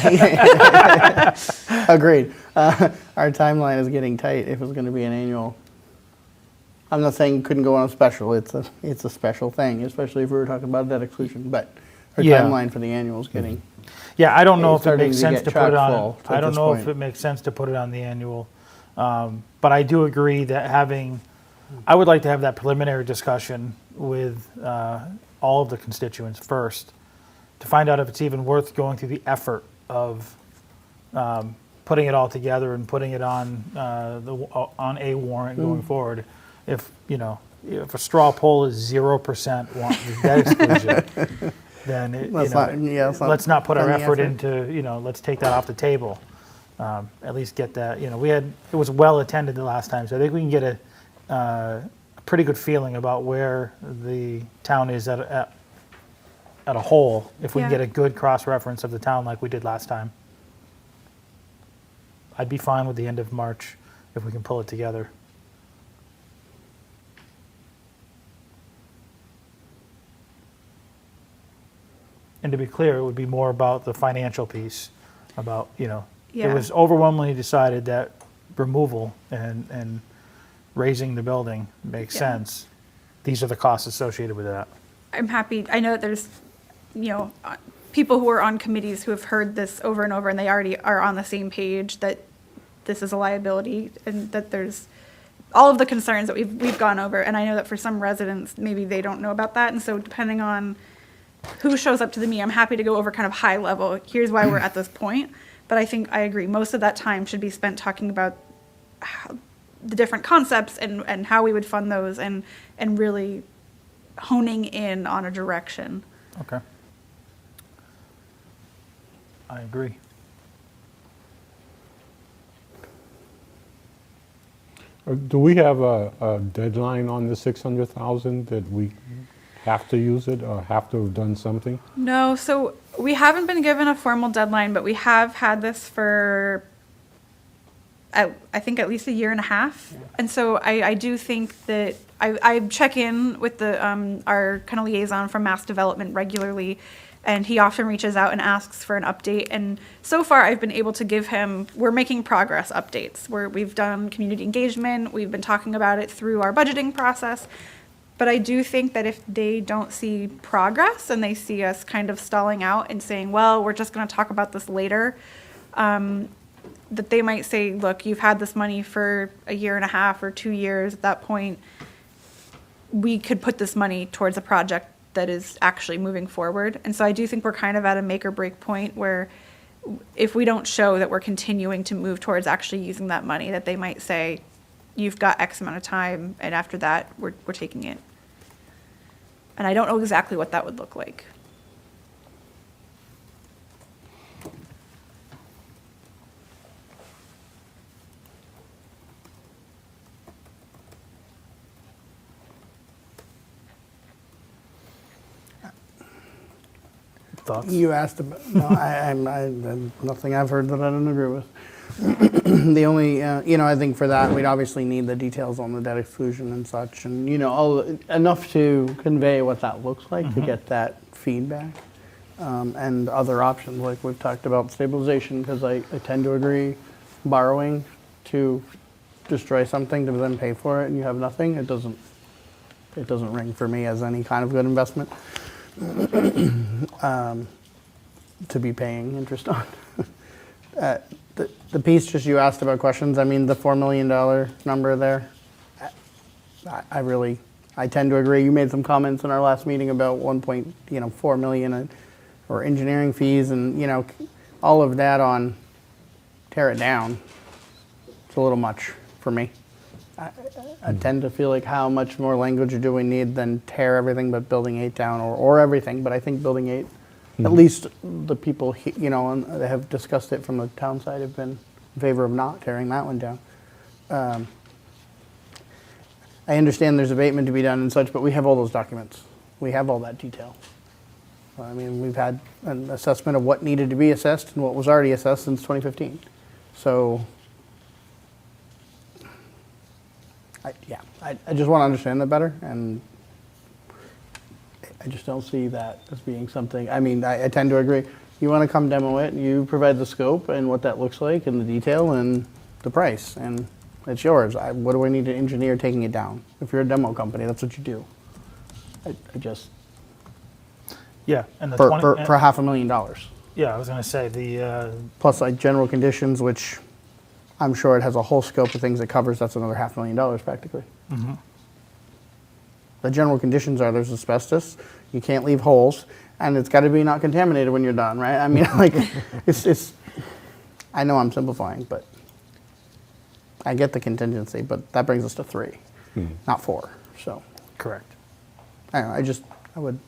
Agreed. Our timeline is getting tight if it's going to be an annual. I'm not saying couldn't go on a special. It's a special thing, especially if we were talking about debt exclusion. But our Yeah. timeline for the annual is getting. Yeah, I don't know It's if it starting makes to sense get to put it on. chock-full I at don't this know if point. it makes sense to put it on the annual, but I do agree that I would like to have that preliminary discussion with all of the constituents first, to find out if it's even worth going through the effort of putting it all together and putting it on on a warrant going forward. If a straw poll is 0% want the debt exclusion, then let's not put our effort into let's take that off the table. At least get that. It was well attended the last time, so I think we can get a pretty good feeling about where the town is at a whole if we can Yeah. get a good cross-reference of the town like we did last time. I'd be fine with the end of March if we can pull it together. And to be clear, it would be more about the financial piece, about, Yeah. it was overwhelmingly decided that removal and raising the building makes Yeah. sense. These are the costs associated with that. I'm happy. I know that there's, people who are on committees who have heard this over and over, and they already are on the same page that this is a liability and that there's all of the concerns that we've gone over. And I know that for some residents, maybe they don't know about that. And so depending on who shows up to the meeting, I'm happy to go over kind of high level. Here's why we're at this point. But I think I agree. Most of that time should be spent talking about the different concepts and how we would fund those and really honing in on a direction. Okay. I agree. Do we have a deadline on the 600,000 that we have to use it or have to have done something? No, so we haven't been given a formal deadline, but we have had this for, I think, at least a year and a half. Yeah. And so I do think that I check in with the our kind of liaison from Mass Development regularly, and he often reaches out and asks for an update. And so far, I've been able to give him, we're making progress updates, where we've done community engagement, we've been talking about it through our budgeting process. But I do think that if they don't see progress and they see us kind of stalling out and saying, well, we're just going to talk about this later, that they might say, look, you've had this money for a year and a half or 2 years. At that point, we could put this money towards a project that is actually moving forward. And so I do think we're kind of at a make or break point where if we don't show that we're continuing to move towards actually using that money, that they might say, you've got X amount of time, and after that, we're taking it. And I don't know exactly what that would look like. Thoughts? You asked about, no, nothing I've heard that I don't agree with. The only, I think for that, we'd obviously need the details on the debt exclusion and such, and, enough to convey what that looks like to get that feedback. And other options, like we've talked about stabilization, because I tend to agree, borrowing to destroy something to then pay for it and you have nothing, it doesn't ring for me as any kind of good investment. To be paying interest on. The piece just you asked about questions, I mean, the $4 million number there, I tend to agree. You made some comments in our last meeting about 1.4 million or engineering fees and, all of that on tear it down. It's a little much for me. I tend to feel like how much more language do we need than tear everything but building 8 down or everything, but I think building 8, at least the people, and that have discussed it from the town side have been in favor of not tearing that one down. I understand there's abatement to be done and such, but we have all those documents. We have all that detail. I mean, we've had an assessment of what needed to be assessed and what was already assessed since 2015. So, I just want to understand that better, and I just don't see that as being something, I mean, I tend to agree. You want to come demo it, you provide the scope and what that looks like and the detail and the price, and it's yours. What do I need an engineer taking it down? If you're a demo company, that's what you do. I just, Yeah, and the for 20 $500,000. Yeah, I was going to say the Plus like general conditions, which I'm sure it has a whole scope of things it covers, that's another $500,000 practically. The general conditions are there's asbestos, you can't leave holes, and it's got to be not contaminated when you're done, right? I mean, like, it's, I know I'm simplifying, but I get the contingency, but that brings us to 3, not 4, so. correct. I don't know, I would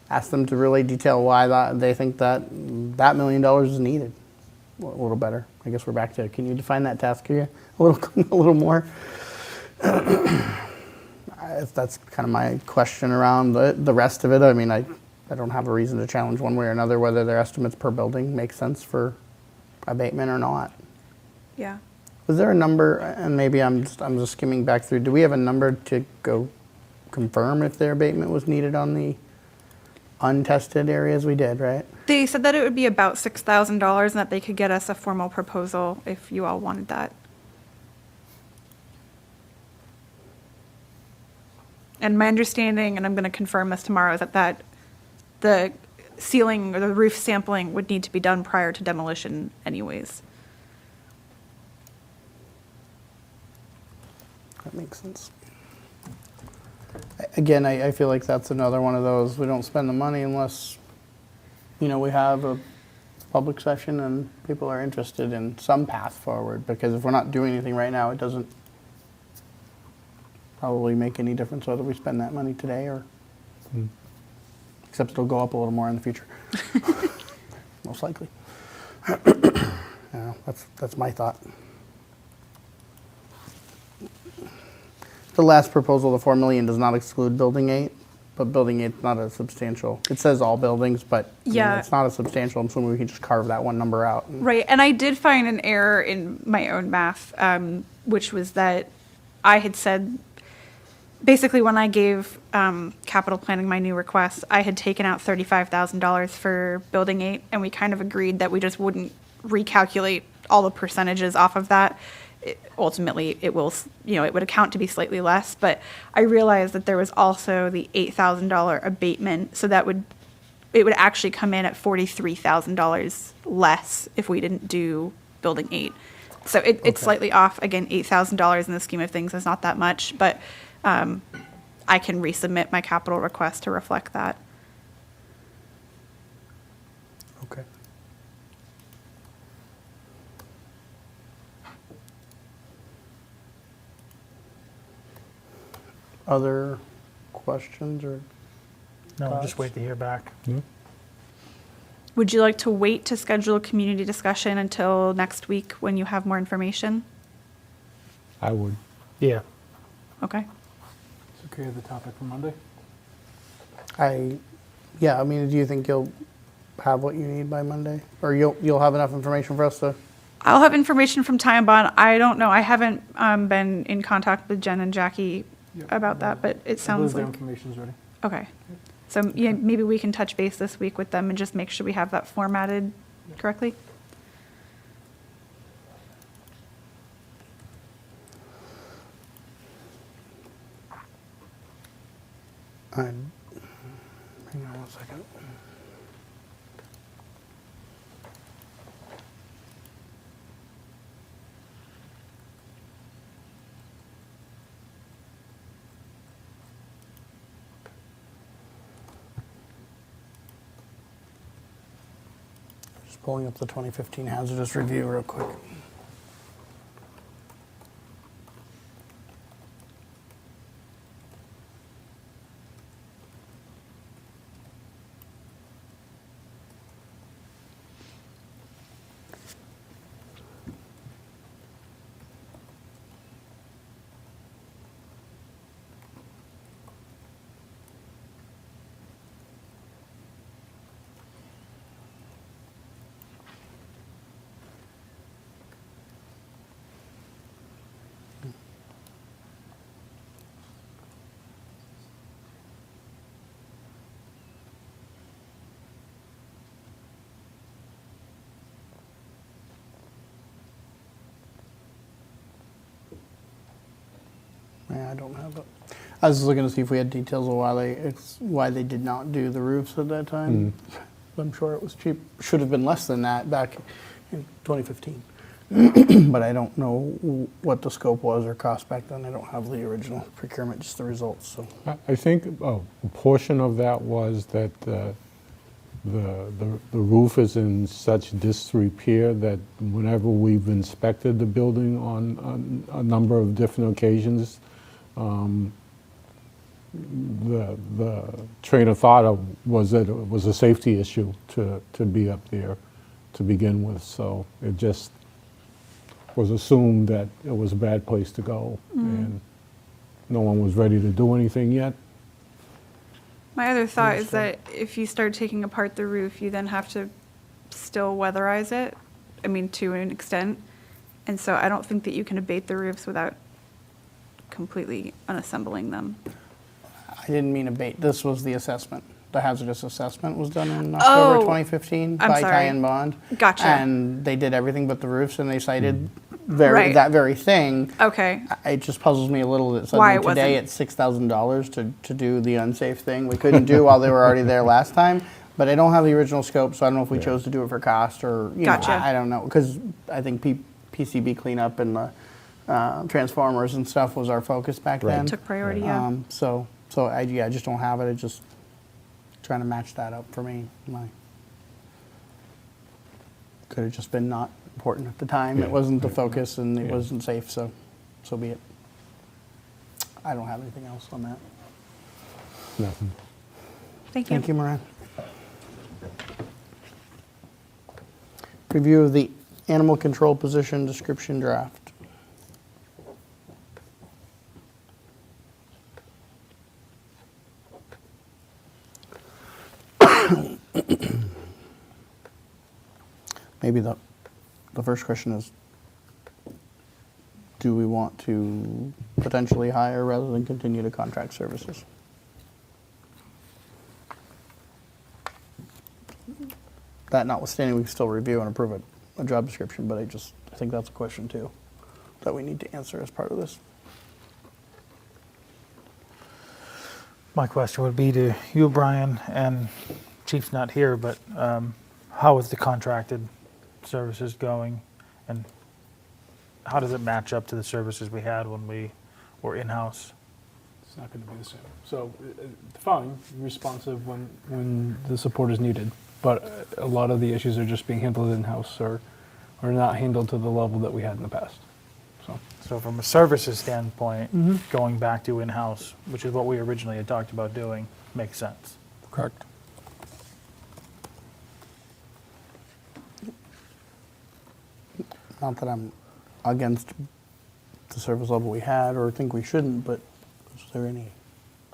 ask them to really detail why they think that $1 million is needed a little better. I guess we're back to, can you define that task here a little more? That's kind of my question around the rest of it. I mean, I don't have a reason to challenge one way or another whether their estimates per building make sense for abatement or not. Yeah. Was there a number, and maybe I'm just skimming back through, do we have a number to go confirm if their abatement was needed on the untested areas? We did, right? They said that it would be about $6,000 and that they could get us a formal proposal if you all wanted that. And my understanding, and I'm going to confirm this tomorrow, is that the ceiling or the roof sampling would need to be done prior to demolition anyways. That makes sense. Again, I feel like that's another one of those, we don't spend the money unless, we have a public session and people are interested in some path forward, because if we're not doing anything right now, it doesn't probably make any difference whether we spend that money today or, except it'll go up a little more in the future. Most likely. That's my thought. The last proposal, the 4 million, does not exclude Building 8, but Building 8's not a substantial. It says all buildings, but Yeah. it's not a substantial. I'm assuming we can just carve that one number out. Right, and I did find an error in my own math, which was that I had said, basically when I gave capital planning my new request, I had taken out $35,000 for Building 8, and we kind of agreed that we just wouldn't recalculate all the percentages off of that. Ultimately, it will, it would account to be slightly less, but I realized that there was also the $8,000 abatement, so it would actually come in at $43,000 less if we didn't do Building 8. So it's slightly off. Again, $8,000 in the scheme of things is not that much, but I can resubmit my capital request to reflect that. Okay. Other questions or? No, just wait to hear back. Would you like to wait to schedule a community discussion until next week when you have more information? I would. Yeah. Okay. It's okay, the topic for Monday? Yeah, do you think you'll have what you need by Monday? Or you'll have enough information for us to? I'll have information from Time Bond. I don't know. I haven't been in contact with Jen and Jackie about that, but it sounds Their like, information's ready. okay. So yeah, maybe we can touch base this week with them and just make sure we have that formatted correctly. Hang on one second. Just pulling up the 2015 hazardous review real quick. Yeah, I don't have it. I was looking to see if we had details of why they did not do the roofs at that time. I'm sure it was cheap. Should have been less than that back in 2015. But I don't know what the scope was or cost back then. I don't have the original procurement, just the results. So I think a portion of that was that the roof is in such disrepair that whenever we've inspected the building on a number of different occasions, the train of thought was that it was a safety issue to be up there to begin with. So it just was assumed that it was a bad place to go, and no one was ready to do anything yet. My other thought is that if you start taking apart the roof, you then have to still weatherize it, to an extent. And so I don't think that you can abate the roofs without completely unassembling them. I didn't mean abate. This was the assessment. The hazardous assessment was done in October Oh, 2015 I'm by sorry. Ty and Bond. Gotcha. And they did everything but the roofs, and they cited Right. that very thing. Okay. It just puzzles me a little that Why suddenly it today wasn't- it's $6,000 to do the unsafe thing we couldn't do while they were already there last time. But I don't have the original scope, so I don't know if we chose to do it for cost or, Gotcha. I don't know. Because I think PCB cleanup and the transformers and stuff was our focus back Right. then. Took priority, yeah. So I just don't have it. It's just trying to match that up for me. Could have just been not important at the time. Yeah, It wasn't the yeah, focus and it yeah. wasn't safe, so be it. I don't have anything else on that. Nothing. Thank you. Thank you, Moran. Review of the animal control position description draft. Maybe the first question is, do we want to potentially hire rather than continue to contract services? That notwithstanding, we can still review and approve a job description, but I think that's a question too, that we need to answer as part of this. My question would be to you, Brian, and Chief's not here, but how is the contracted services going? And how does it match up to the services we had when we were in-house? It's not going to be the same. So, fine, responsive When the support is needed. But a lot of the issues are just being handled in-house or not handled to the level that we had in the past. So from a services standpoint, going back to in-house, which is what we originally had talked about doing, makes sense. Correct. Not that I'm against the service level we had or think we shouldn't, but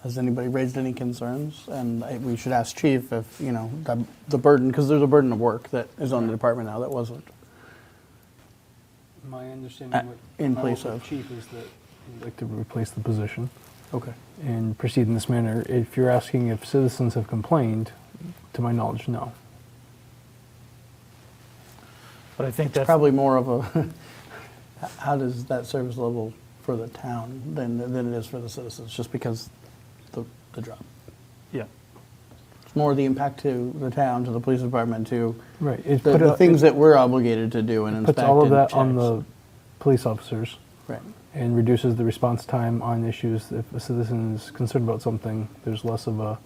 has anybody raised any concerns? And we should ask Chief if, the burden, because there's a burden of work that is on the department now that wasn't. My understanding in my place work with of. Chief is that I'd like to replace the position Okay. and proceed in this manner. If you're asking if citizens have complained, to my knowledge, no. But I think that's Probably more of a, how does that service level for the town than it is for the citizens, just because the job. yeah. It's more the impact to the town, to the police department, to Right. It the things that we're obligated to do and inspect. puts all of and that on checks. the police officers Right. and reduces the response time on issues. If a citizen is concerned about something, there's less of a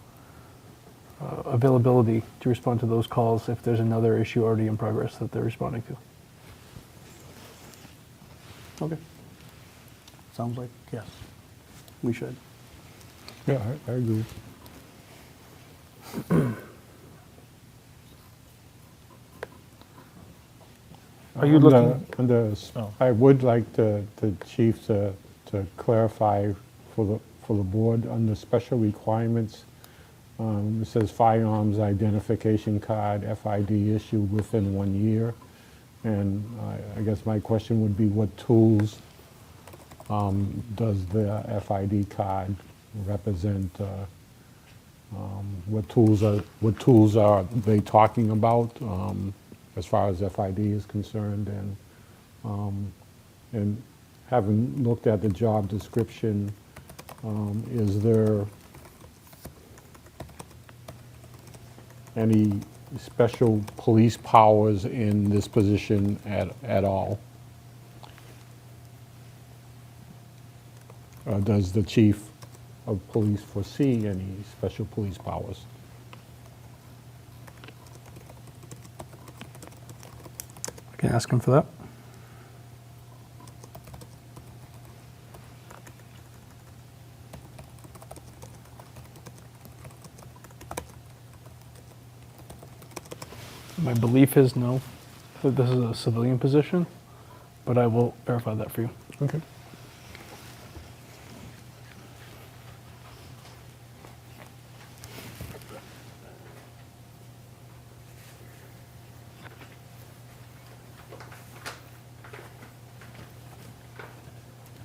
availability to respond to those calls if there's another issue already in progress that they're responding to. Okay. Sounds like, yes, we should. Yeah, I agree. Are you looking? Oh. I would like the chief to clarify for the board under special requirements. It says firearms identification card, FID issued within 1 year. And I guess my question would be, what tools does the FID card represent? What tools are they talking about as far as FID is concerned? And having looked at the job description, is there any special police powers in this position at all? Does the chief of police foresee any special police powers? I can ask him for that. My belief is no, that this is a civilian position, but I will verify that for you. Okay.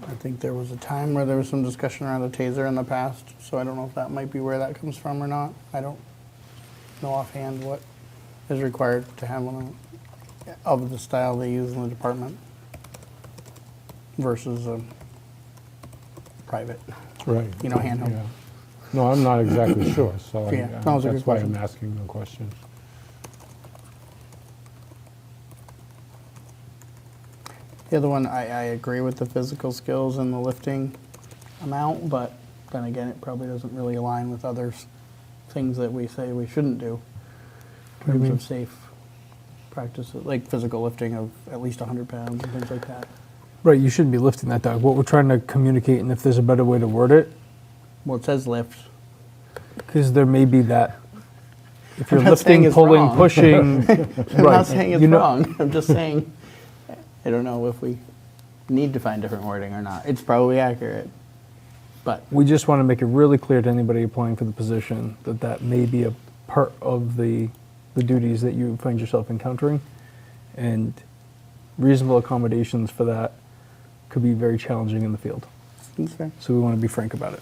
I think there was a time where there was some discussion around a taser in the past, so I don't know if that might be where that comes from or not. I don't know offhand what is required to have one of the style they use in the department versus a private, Right. handheld. Yeah. No, I'm not exactly sure, so Yeah, that was a good that's why I'm question. asking the question. The other one, I agree with the physical skills and the lifting amount, but then again, it probably doesn't really align with others, things that we say we shouldn't do in terms of safe practices, like physical lifting of at least 100 pounds and things like that. Right, you shouldn't be lifting that dog. What we're trying to communicate, and if there's a better way to word it, Well, it says lift. because there may be that. If you're I'm not saying lifting, it's pulling, wrong. pushing, I'm right. not saying it's you know- wrong. I'm just saying, I don't know if we need to find different wording or not. It's probably accurate, but We just want to make it really clear to anybody applying for the position that that may be a part of the duties that you find yourself encountering, and reasonable accommodations for that could be very challenging in the field. okay. So we want to be frank about it.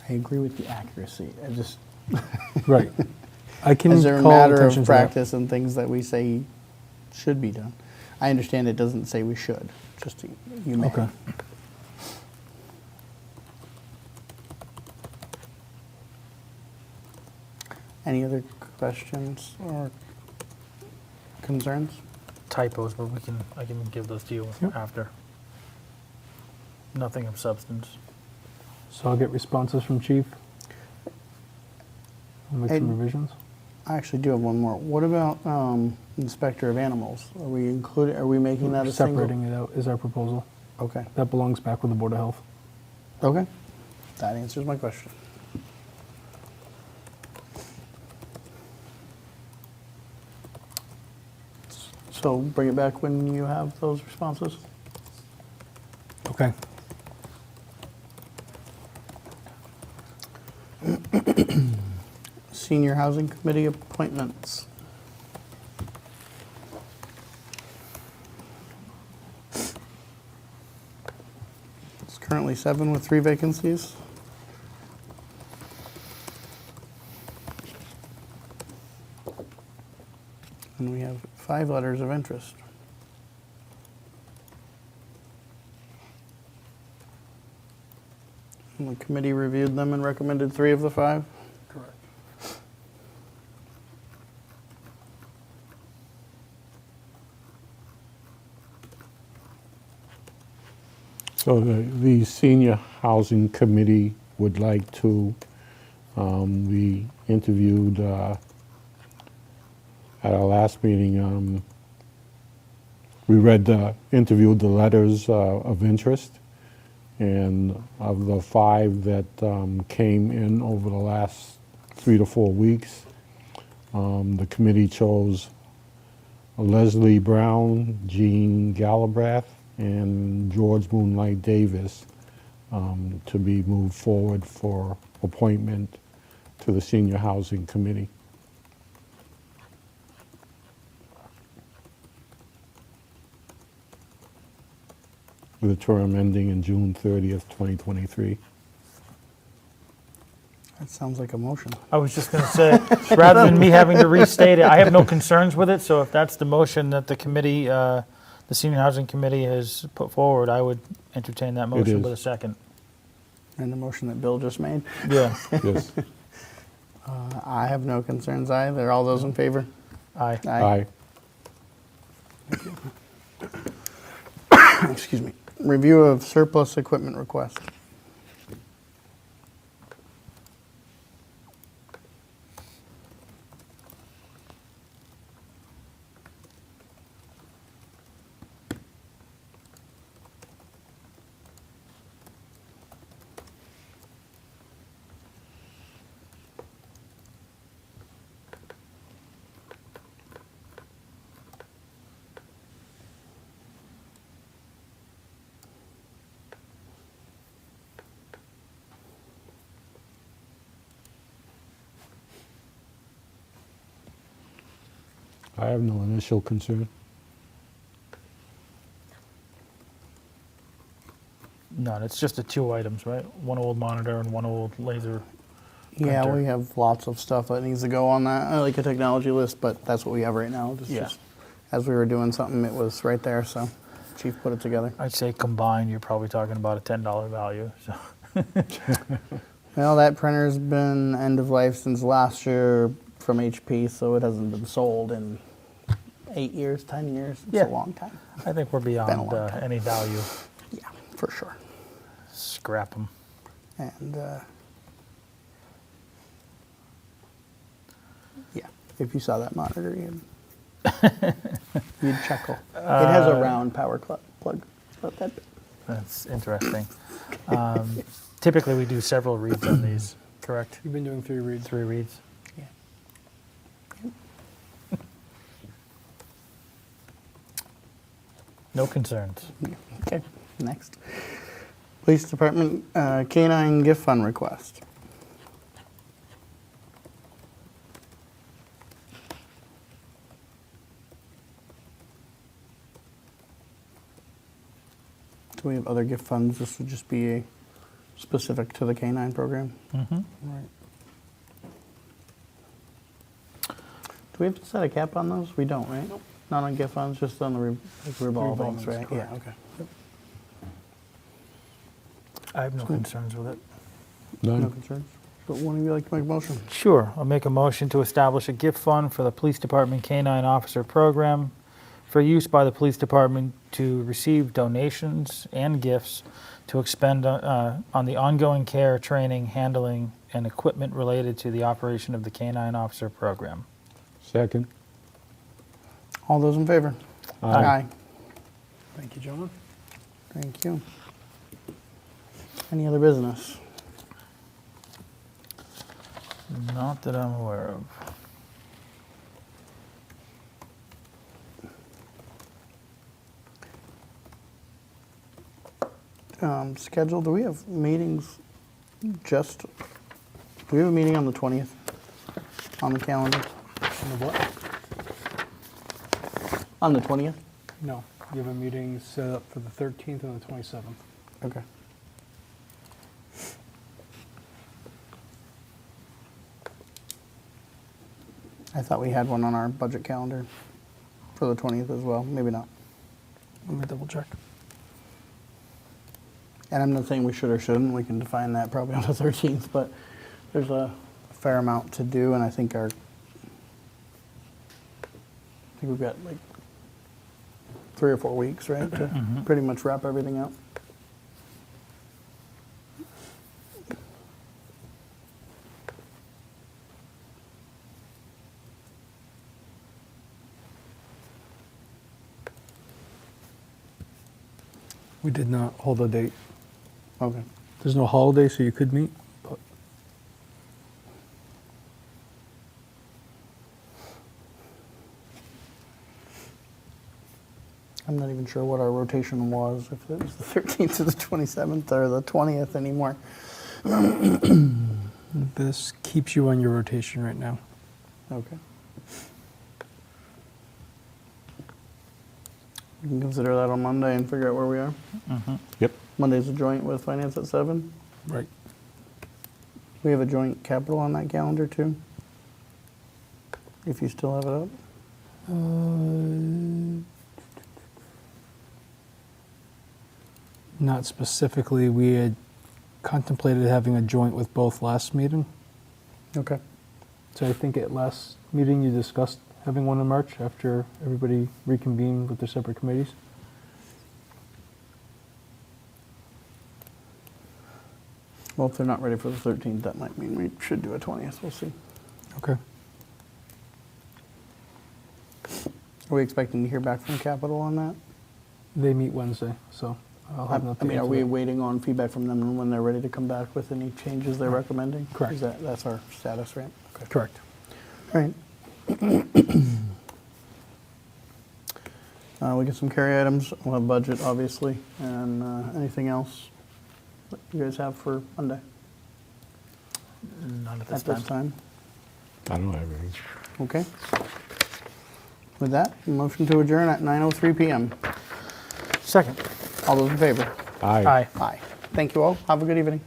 I agree with the accuracy. I just, Right. I can as a call matter attention of to that. practice and things that we say should be done. I understand it doesn't say we should, just you may. Okay. Any other questions or concerns? Typos, but I can give those to you Yep. after. Nothing of substance. So I'll get responses from Chief. I'll make some And- revisions. I actually do have one more. What about inspector of animals? Are we including? Are we making that a single? Separating it out is our proposal. Okay. That belongs back with the Board of Health. Okay. That answers my question. So bring it back when you have those responses. Okay. Senior Housing Committee appointments. It's currently 7 with 3 vacancies. And we have 5 letters of interest. And the committee reviewed them and recommended 3 of the 5. Correct. So the Senior Housing Committee would like to, we interviewed, at our last meeting, we interviewed the letters of interest, and of the 5 that came in over the last 3 to 4 weeks, the committee chose Leslie Brown, Jean Galbraith, and George Moonlight Davis to be moved forward for appointment to the Senior Housing Committee. With a term ending in June 30th, 2023. That sounds like a motion. I was just going to say, rather than me having to restate it, I have no concerns with it, so if that's the motion that the committee, the Senior Housing Committee has put forward, I would entertain that motion is. with a second. And the motion that Bill just made. Yeah, Yes. I have no concerns either. All those in favor? aye. Aye. Excuse me. Review of surplus equipment request. I have no initial concern. None, it's just the 2 items, right? One old monitor and one old laser. Yeah, Printer. we have lots of stuff that needs to go on that, like a technology list, but that's what we have right now. Just- Yeah. just as we were doing something, it was right there, so Chief put it together. I'd say combined, you're probably talking about a $10 value, so. Well, that printer's been end of life since last year from HP, so it hasn't been sold in 8 years, 10 years. It's Yeah. a long time. I think we're beyond long time. any value. Yeah, for sure. Scrap them. And yeah, if you saw that monitor, you'd chuckle. It has a round power plug. About that big. That's interesting. Typically, we do several reads on these, correct? You've been doing 3 reads. 3 reads. Yeah. No concerns. Okay, next. Police Department canine gift fund request. Do we have other gift funds? This would just be specific to the canine program. Mm-hmm. Right. Do we have to set a cap on those? We don't, right? Not on gift funds, just on the revolvings, Revolvings, right? correct. Yeah, okay. I have no concerns with it. No None? concerns? But one of you like to make a motion? Sure. I'll make a motion to establish a gift fund for the Police Department Canine Officer Program for use by the Police Department to receive donations and gifts to expend on the ongoing care, training, handling, and equipment related to the operation of the Canine Officer Program. Second? All those in favor? Aye. Thank you, gentlemen. Thank you. Any other business? Not that I'm aware of. Schedule, do we have meetings do we have a meeting on the 20th on the calendar? On the what? On the 20th? No. You have a meeting set up for the 13th and the 27th. Okay. I thought we had one on our budget calendar for the 20th as well. Maybe not. Let me double check. And I'm not saying we should or shouldn't. We can define that probably on the 13th, but there's a fair amount to do, and I think we've got like 3 or 4 weeks, right, to pretty much wrap everything up. We did not hold a date. Okay. There's no holiday, so you could meet. But I'm not even sure what our rotation was, if it was the 13th to the 27th or the 20th anymore. this keeps you on your rotation right now. Okay. We can consider that on Monday and figure out where we are. Yep. Monday's a joint with finance at 7. Right. We have a joint capital on that calendar too, if you still have it up. Not specifically. We had contemplated having a joint with both last meeting. Okay. So I think at last meeting you discussed having one in March after everybody reconvened with their separate committees. Well, if they're not ready for the 13th, that might mean we should do a 20th. We'll see. Okay. Are we expecting to hear back from Capital on that? They meet Wednesday, so I'll have I nothing. mean, are we waiting on feedback from them and when they're ready to come back with any changes they're recommending? Correct. Is that's our status, right? Okay. Correct. All right. We get some carry items. We'll have budget, obviously, and anything else that you guys have for Monday Not at at this this time. time? I don't have anything. Okay. With that, motion to adjourn at 9:03 p.m. Second. All those in favor? Aye. Aye. Aye. Thank you all. Have a good evening.